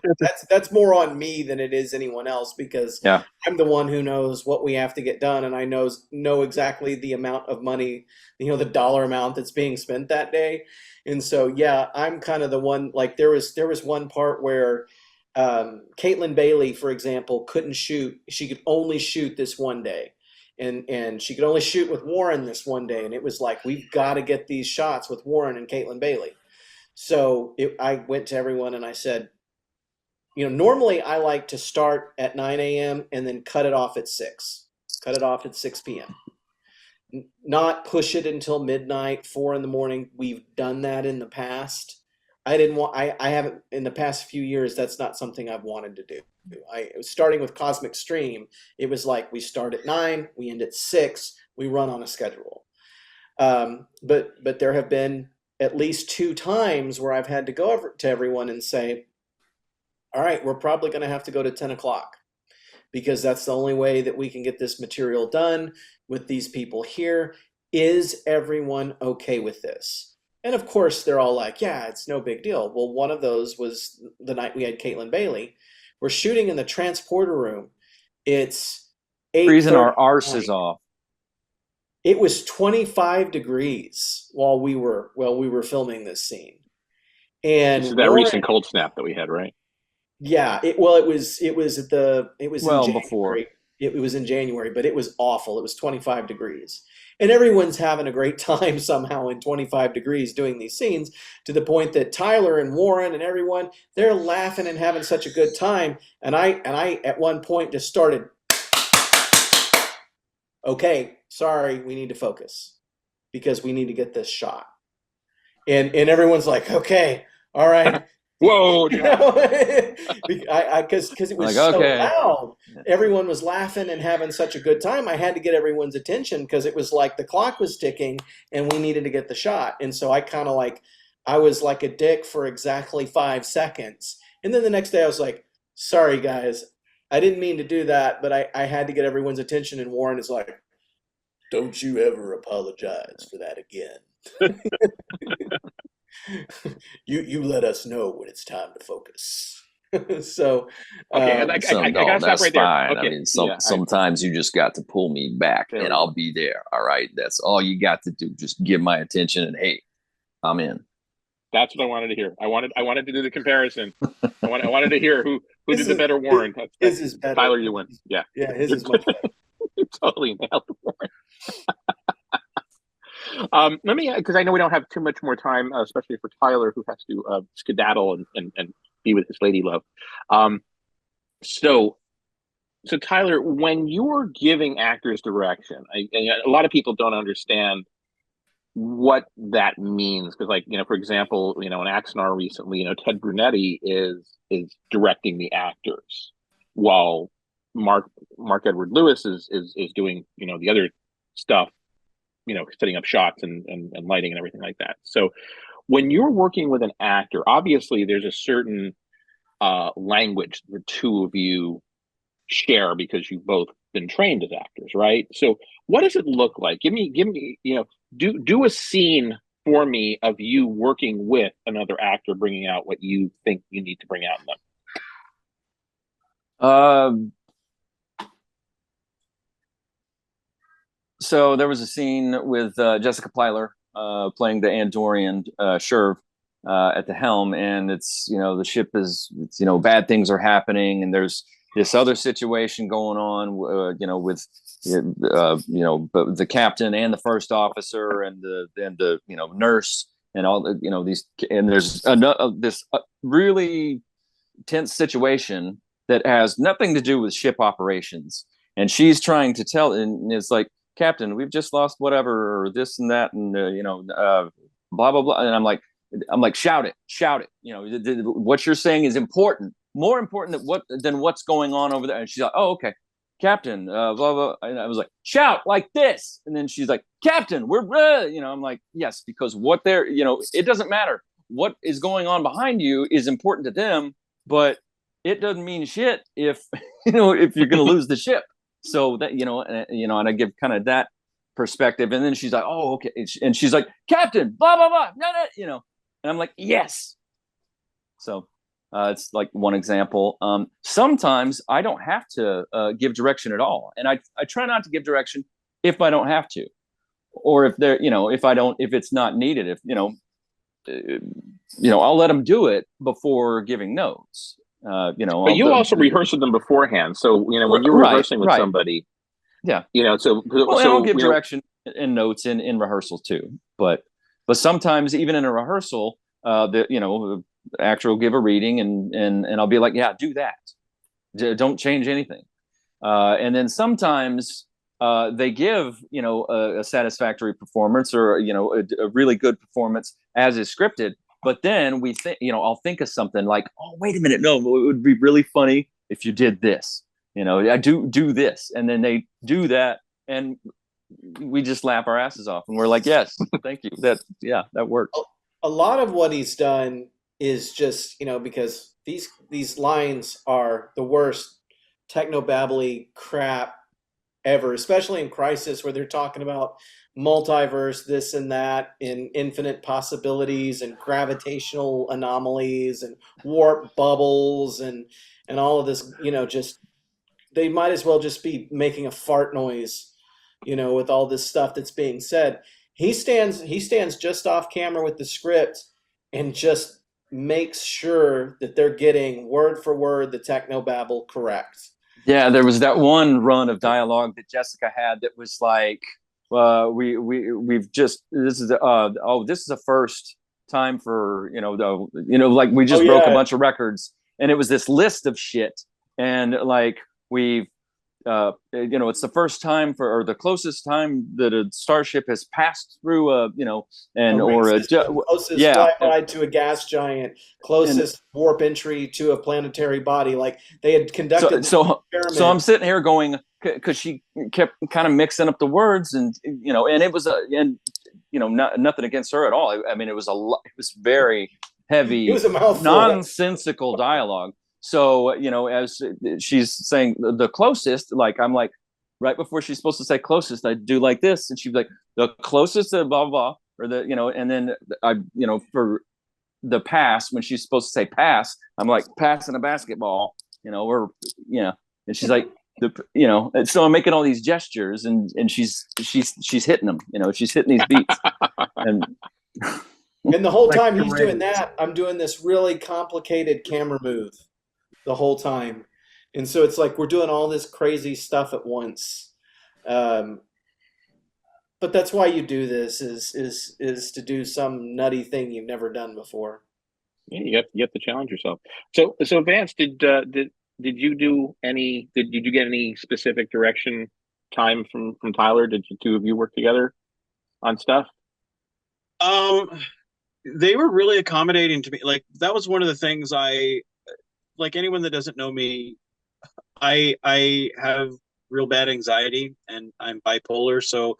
that's more on me than it is anyone else, because I'm the one who knows what we have to get done, and I know exactly the amount of money, you know, the dollar amount that's being spent that day. And so, yeah, I'm kind of the one, like there was one part where Caitlin Bailey, for example, couldn't shoot. She could only shoot this one day. And she could only shoot with Warren this one day. And it was like, we've got to get these shots with Warren and Caitlin Bailey. So I went to everyone and I said, you know, normally I like to start at 9 a.m. and then cut it off at 6. Cut it off at 6 p.m. Not push it until midnight, 4 in the morning. We've done that in the past. I haven't, in the past few years, that's not something I've wanted to do. Starting with Cosmic Stream, it was like we start at 9, we end at 6, we run on a schedule. But there have been at least 2 times where I've had to go over to everyone and say, all right, we're probably going to have to go to 10 o'clock because that's the only way that we can get this material done with these people here. Is everyone okay with this? And of course, they're all like, yeah, it's no big deal. Well, one of those was the night we had Caitlin Bailey. We're shooting in the transporter room. It's freezing our arses off. It was 25 degrees while we were filming this scene. And this is that recent cold snap that we had, right? Yeah, it was in January. Before. It was in January, but it was awful. It was 25 degrees. And everyone's having a great time somehow in 25 degrees doing these scenes, to the point that Tyler and Warren and everyone, they're laughing and having such a good time. And I at one point just started, okay, sorry, we need to focus because we need to get this shot. And everyone's like, okay, all right. Whoa! You know? Because it was like, so loud. Everyone was laughing and having such a good time. I had to get everyone's attention because it was like the clock was ticking and we needed to get the shot. And so I was like a dick for exactly 5 seconds. And then the next day I was like, sorry guys, I didn't mean to do that, but I had to get everyone's attention. And Warren is like, don't you ever apologize for that again. You let us know when it's time to focus. So okay, I gotta stop right there. Okay. I mean, sometimes you just got to pull me back, and I'll be there. All right, that's all you got to do. Just give my attention, and hey, I'm in. That's what I wanted to hear. I wanted to do the comparison. I wanted to hear who did the better Warren. His is better. Tyler, you win. Yeah, his is much better. You totally nailed Warren. Let me, because I know we don't have too much more time, especially for Tyler, who has to skedaddle and be with his lady love. So Tyler, when you're giving actors direction, a lot of people don't understand what that means, because, like, you know, for example, you know, in Axanar recently, you know, Ted Brunetti is directing the actors, while Mark Edward Lewis is doing, you know, the other stuff, you know, setting up shots and lighting and everything like that. So when you're working with an actor, obviously there's a certain language the two of you share because you've both been trained as actors, right? So what does it look like? Give me, you know, do a scene for me of you working with another actor, bringing out what you think you need to bring out in them. So there was a scene with Jessica Plyler playing the Andorian Sherv at the helm, and it's, you know, the ship is, it's, you know, bad things are happening, and there's this other situation going on, you know, with you know, the captain and the first officer and the you know, nurse and all the, you know, these, and there's this really tense situation that has nothing to do with ship operations, and she's trying to tell, and it's like, Captain, we've just lost whatever, or this and that, and you know, blah blah blah. And I'm like, shout it. You know, what you're saying is important, more important than what's going on over there. And she's like, oh, okay. Captain, blah blah. And I was like, shout like this, and then she's like, Captain, we're, you know, I'm like, yes, because what they're, you know, it doesn't matter what is going on behind you is important to them, but it doesn't mean shit if you know if you're going to lose the ship. So that and I give kind of that perspective, and then she's like, oh okay, and she's like, Captain, blah blah blah, no, no, you know, and I'm like, yes. So it's like one example. Sometimes I don't have to give direction at all, and I try not to give direction if I don't have to, or if they're, you know, if it's not needed. If I'll let them do it before giving notes. But you also rehearse them beforehand. So when you're rehearsing with somebody, yeah, so I'll give direction and notes in rehearsal too. But sometimes even in a rehearsal, the actor will give a reading and I'll be like, yeah, do that. Don't change anything. And then sometimes they give a satisfactory performance or a really good performance as is scripted. But then we think, I'll think of something like, oh, wait a minute, no, it would be really funny if you did this. I do this, and then they do that, and we just laugh our asses off, and we're like, yes, thank you. That worked. A lot of what he's done is just because these lines are the worst techno-babbly crap ever, especially in Crisis, where they're talking about multiverse, this and that, and infinite possibilities and gravitational anomalies and warp bubbles and all of this, just they might as well just be making a fart noise, with all this stuff that's being said. He stands just off camera with the script and just makes sure that they're getting word for word the technobabble correct. Yeah, there was that one run of dialogue that Jessica had that was like, we've just this is the first time for like we just broke a bunch of records, and it was this list of shit, and like we've it's the first time or the closest time that a starship has passed through closest flight ride to a gas giant, closest warp entry to a planetary body. Like they had conducted so I'm sitting here going, because she kept kind of mixing up the words, and it was nothing against her at all. I mean, it was very heavy, it was a mouthful, nonsensical dialogue. So, as she's saying the closest, like I'm like, right before she's supposed to say closest, I do like this, and she'd be like, the closest to blah blah, or and then I for the pass, when she's supposed to say pass, I'm like, passing a basketball, and she's like, and so I'm making all these gestures, and she's hitting them, she's hitting these beats, and the whole time he's doing that, I'm doing this really complicated camera move the whole time, and so it's like we're doing all this crazy stuff at once. But that's why you do this is to do some nutty thing you've never done before. Yeah, you have to challenge yourself. So Vance, did you do any? Did you get any specific direction time from Tyler? Did the two of you work together on stuff? They were really accommodating to me. Like that was one of the things like anyone that doesn't know me, I have real bad anxiety and I'm bipolar. So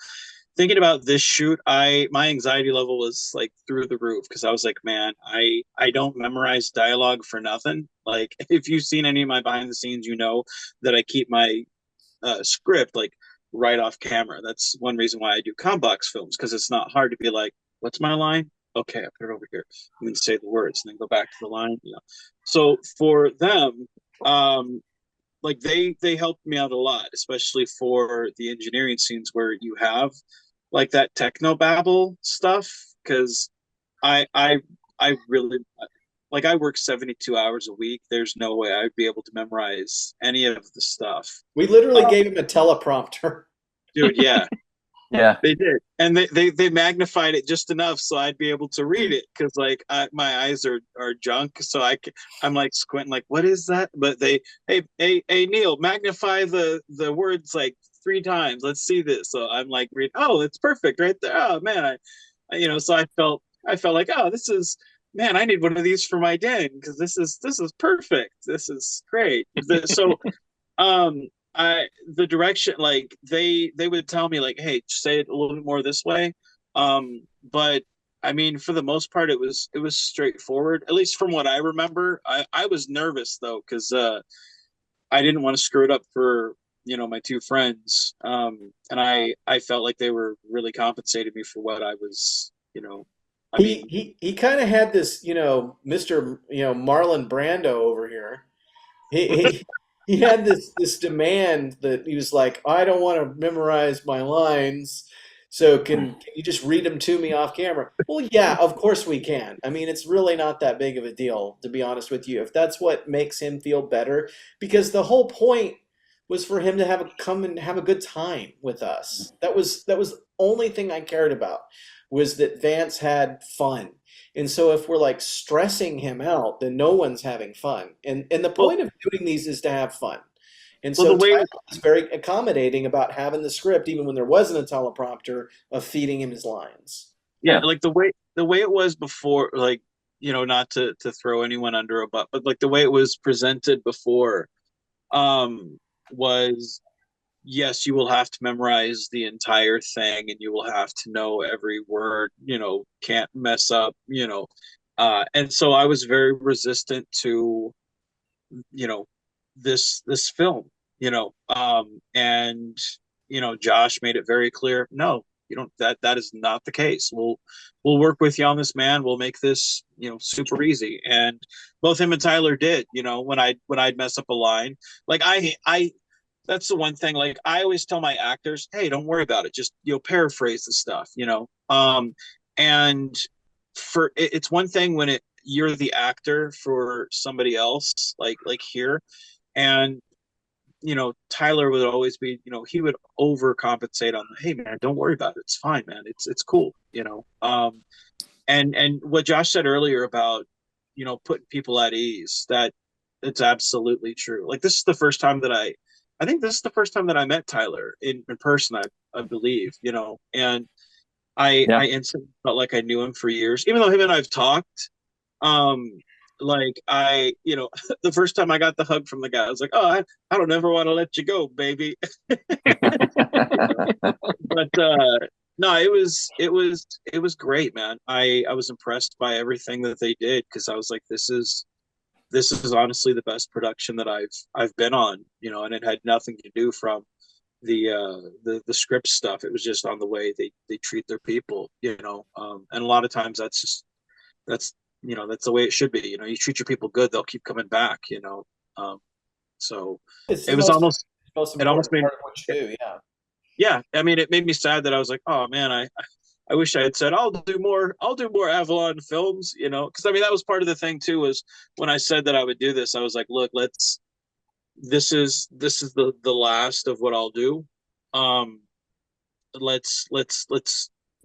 thinking about this shoot, my anxiety level was like through the roof, because I was like, man, I don't memorize dialogue for nothing. Like if you've seen any of my behind the scenes, that I keep my script like right off camera. That's one reason why I do Combox films, because it's not hard to be like, what's my line? Okay, I put it over here. I'm going to say the words and then go back to the line. So for them, like they helped me out a lot, especially for the engineering scenes where you have like that techno babble stuff, because I really, like, I work 72 hours a week. There's no way I'd be able to memorize any of the stuff. We literally gave him a teleprompter. Dude, yeah. Yeah, they did, and they magnified it just enough so I'd be able to read it, because like my eyes are junk, so I'm like squinting like, what is that? But hey Neil, magnify the words like 3 times. Let's see this. So I'm like, read. Oh, it's perfect right there. Oh man, so I felt like, oh, this is, man, I need one of these for my den, because this is perfect. This is great. So the direction, like they would tell me like, hey, say it a little bit more this way. But I mean, for the most part, it was straightforward, at least from what I remember. I was nervous though, because I didn't want to screw it up for, my two friends. And I felt like they were really compensating me for what I was, I mean, He kind of had this, Mr. Marlon Brando over here. He he had this demand that he was like, I don't want to memorize my lines, so can you just read them to me off camera? Well, yeah, of course we can. I mean, it's really not that big of a deal, to be honest with you, if that's what makes him feel better, because the whole point was for him to come and have a good time with us. That was the only thing I cared about, was that Vance had fun. And so if we're like stressing him out, then no one's having fun. And the well, point of doing these is to have fun. And well, so the way, Tyler was very accommodating about having the script, even when there wasn't a teleprompter, of feeding him his lines. yeah, Yeah. like the way it was before, like, not to throw anyone under a bus, but like the way it was presented before, um, was, yes, you will have to memorize the entire thing, and you will have to know every word, can't mess up, and so I was very resistant to, you know, this film, and Josh made it very clear, no, you don't, that is not the case. We'll work with you on this, man. We'll make this, super easy. And both him and Tyler did, when I'd mess up a line, like I that's the one thing, like I always tell my actors, hey, don't worry about it, just paraphrase the stuff, and it's one thing when you're the actor for somebody else, like here. And Tyler would always be, he would overcompensate on, hey man, don't worry about it, it's fine, man, it's cool, and what Josh said earlier about putting people at ease, that it's absolutely true. Like, this is the first time that I think this is the first time that I met Tyler in person, I believe, and Yeah. I instantly felt like I knew him for years, even though him and I've talked. Like, the first time I got the hug from the guy, I was like, oh, I don't ever want to let you go, baby. But no, it was great, man. I was impressed by everything that they did, because I was like, this is honestly the best production that I've been on, and it had nothing to do from the script stuff. It was just on the way they treat their people, and a lot of times that's that's the way it should be. You treat your people good, they'll keep coming back, so It's it the was almost most it almost important made part of what you do, yeah. yeah, I mean, it made me sad that I was like, oh man, I wish I had said I'll do more Avalon films, because I mean, that was part of the thing too, was when I said that I would do this, I was like, look, this is the last of what I'll do. um let's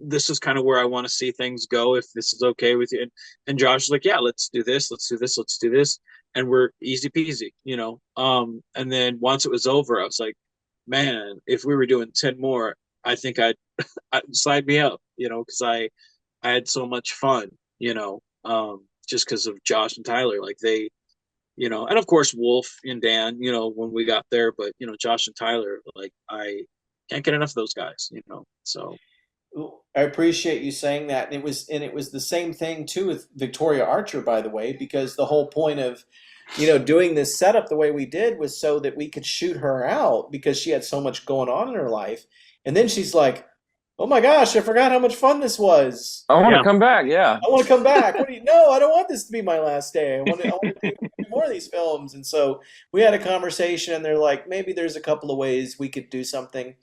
this is kind of where I want to see things go, if this is okay with you. And Josh was like, yeah, let's do this, let's do this, and we're easy peasy, and then once it was over, I was like, man, if we were doing 10 more, I think I'd sign me up, because I had so much fun, just because of Josh and Tyler, like they, and of course Wolf and Dan, when we got there, but Josh and Tyler, like, I can't get enough of those guys, so. I appreciate you saying that. And it was the same thing too with Victoria Archer, by the way, because the whole point of, doing this setup the way we did was so that we could shoot her out, because she had so much going on in her life. And then she's like, oh my gosh, I forgot how much fun this was. I want Yeah. to come back. Yeah. I want to come back. No, I don't want this to be my last day. I want to do more of these films. And so we had a conversation, and they're like, maybe there's a couple of ways we could do something.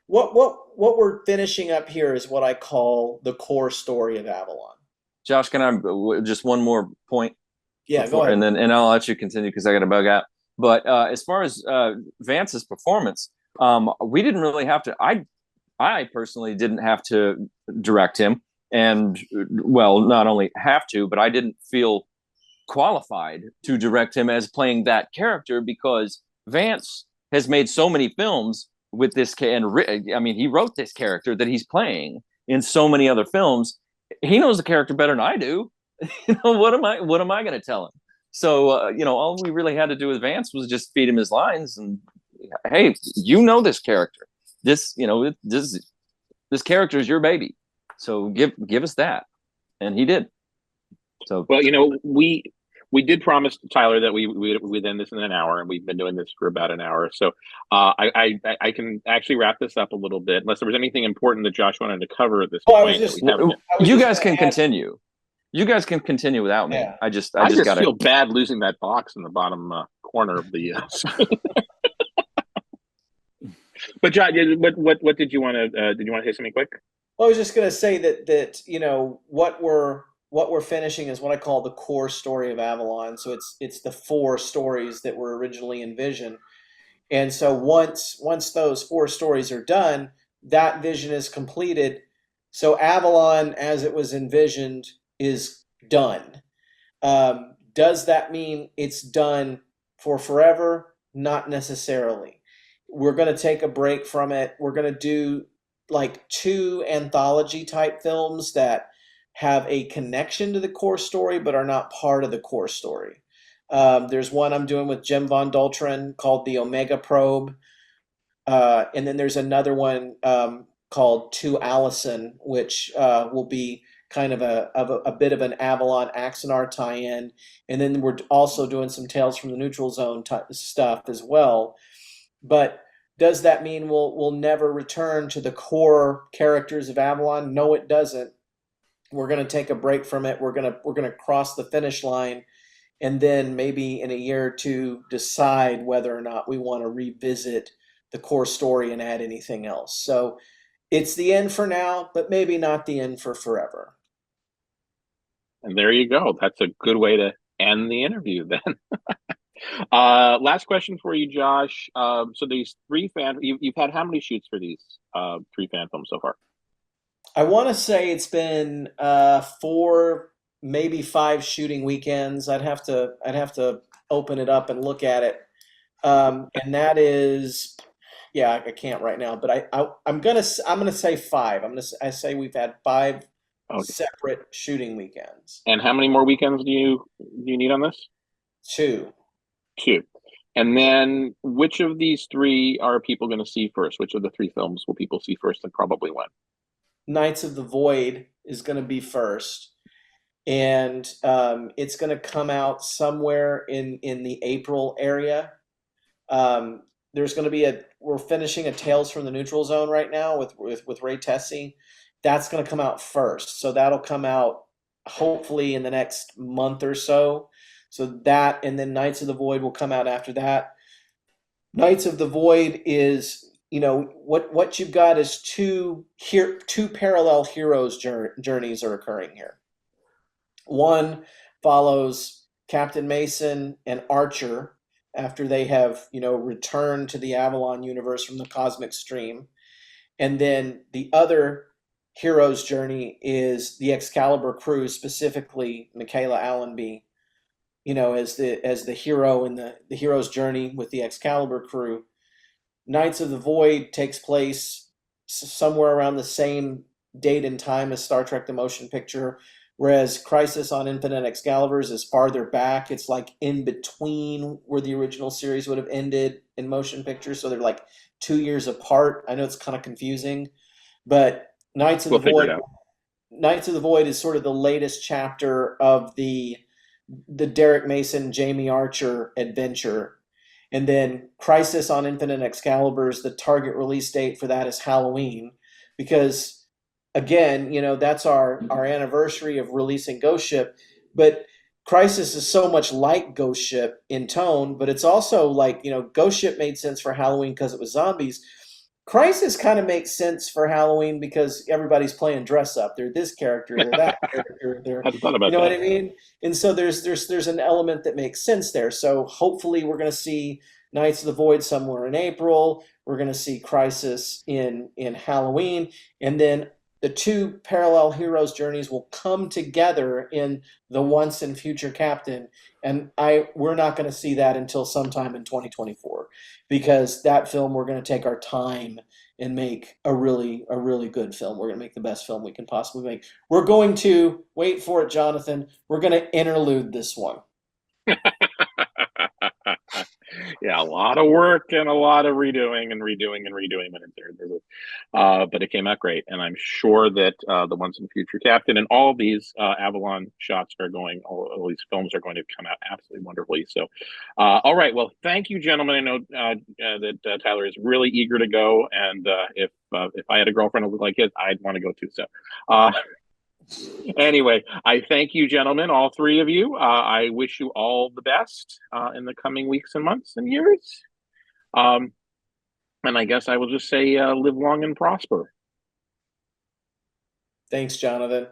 What we're finishing up here is what I call the core story of Avalon. Josh, can I just one more point? Yeah, before, go ahead. and I'll let you continue, because I got to bug out. But as far as Vance's performance, we didn't really have to. I personally didn't have to direct him, and well, not only have to, but I didn't feel qualified to direct him as playing that character, because Vance has made so many films with this, and I mean, he wrote this character that he's playing in so many other films. He knows the character better than I do. What am I going to tell him? So all we really had to do with Vance was just feed him his lines, and hey, you know this character. This, this character is your baby. So give us that. And he did. So well, we did promise Tyler that we'd end this in an hour, and we've been doing this for about an hour. So I can actually wrap this up a little bit, unless there was anything important that Josh wanted to cover at this point. You guys can continue. You guys can continue without me. Yeah. I just feel bad losing that box in the bottom corner of the. But John, what did you want to? Did you want to say something quick? Well, I was just going to say that what we're finishing is what I call the core story of Avalon. So it's the 4 stories that were originally envisioned, and so once those 4 stories are done, that vision is completed. So Avalon, as it was envisioned, is done. Does that mean it's done for forever? Not necessarily. We're going to take a break from it. We're going to do like 2 anthology type films that have a connection to the core story but are not part of the core story. There's one I'm doing with Jim Von Dultren called The Omega Probe. And then there's another one called To Allison, which will be kind of a bit of an Avalon Axanar tie-in. And then we're also doing some Tales from the Neutral Zone type stuff as well. But does that mean we'll never return to the core characters of Avalon? No, it doesn't. We're going to take a break from it. We're going to cross the finish line, and then maybe in a year or 2 decide whether or not we want to revisit the core story and add anything else. So it's the end for now, but maybe not the end for forever. And there you go. That's a good way to end the interview then. Last question for you, Josh. So these 3 you've had how many shoots for these 3 fan films so far? I want to say it's been 4, maybe 5 shooting weekends. I'd have to open it up and look at it. And that is, yeah, I can't right now, but I'm gonna say 5. I say we've had 5 separate shooting weekends. And how many more weekends do you need on this? 2. And then which of these 3 are people going to see first? Which of the 3 films will people see first, and probably when? Knights of the Void is going to be first, and it's going to come out somewhere in the April area. There's going to be we're finishing a Tales from the Neutral Zone right now with Ray Tessie. That's going to come out first, so that'll come out hopefully in the next month or so. So that, and then Knights of the Void will come out after that. Knights of the Void is, what you've got is 2 parallel heroes journeys are occurring here. One follows Captain Mason and Archer after they have, returned to the Avalon universe from the cosmic stream. And then the other hero's journey is the Excalibur crew, specifically Michaela Allenby, as the hero in the hero's journey with the Excalibur crew. Knights of the Void takes place somewhere around the same date and time as Star Trek The Motion Picture, whereas Crisis on Infinite Excaliburs is farther back. It's like in between where the original series would have ended in motion pictures, so they're like 2 years apart. I know it's kind of confusing, but Knights of the Void is sort of the latest chapter of the Derek Mason, Jamie Archer adventure. And then Crisis on Infinite Excaliburs, the target release date for that is Halloween, because again, that's our anniversary of releasing Ghost Ship. But Crisis is so much like Ghost Ship in tone, but it's also like, Ghost Ship made sense for Halloween because it was zombies. Crisis kind of makes sense for Halloween because everybody's playing dress up. They're this character, they're that character. I thought about that. What I mean? And so there's an element that makes sense there. So hopefully we're going to see Knights of the Void somewhere in April. We're going to see Crisis in Halloween, and then the 2 parallel heroes' journeys will come together in The Once and Future Captain. And we're not going to see that until sometime in 2024, because that film, we're going to take our time and make a really good film. We're going to make the best film we can possibly make. We're going to, wait for it, Jonathan, we're going to interlude this one. Yeah, a lot of work and a lot of redoing and redoing and redoing. But it came out great, and I'm sure that the ones in Future Captain and all these Avalon shots are going, all these films are going to come out absolutely wonderfully. So, all right, well, thank you, gentlemen. I know that Tyler is really eager to go, and if I had a girlfriend who looked like his, I'd want to go too. So, anyway, I thank you, gentlemen, all three of you. I wish you all the best in the coming weeks and months and years. And I guess I will just say, live long and prosper. Thanks, Jonathan.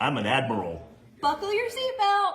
I'm an admiral. Buckle your seatbelt.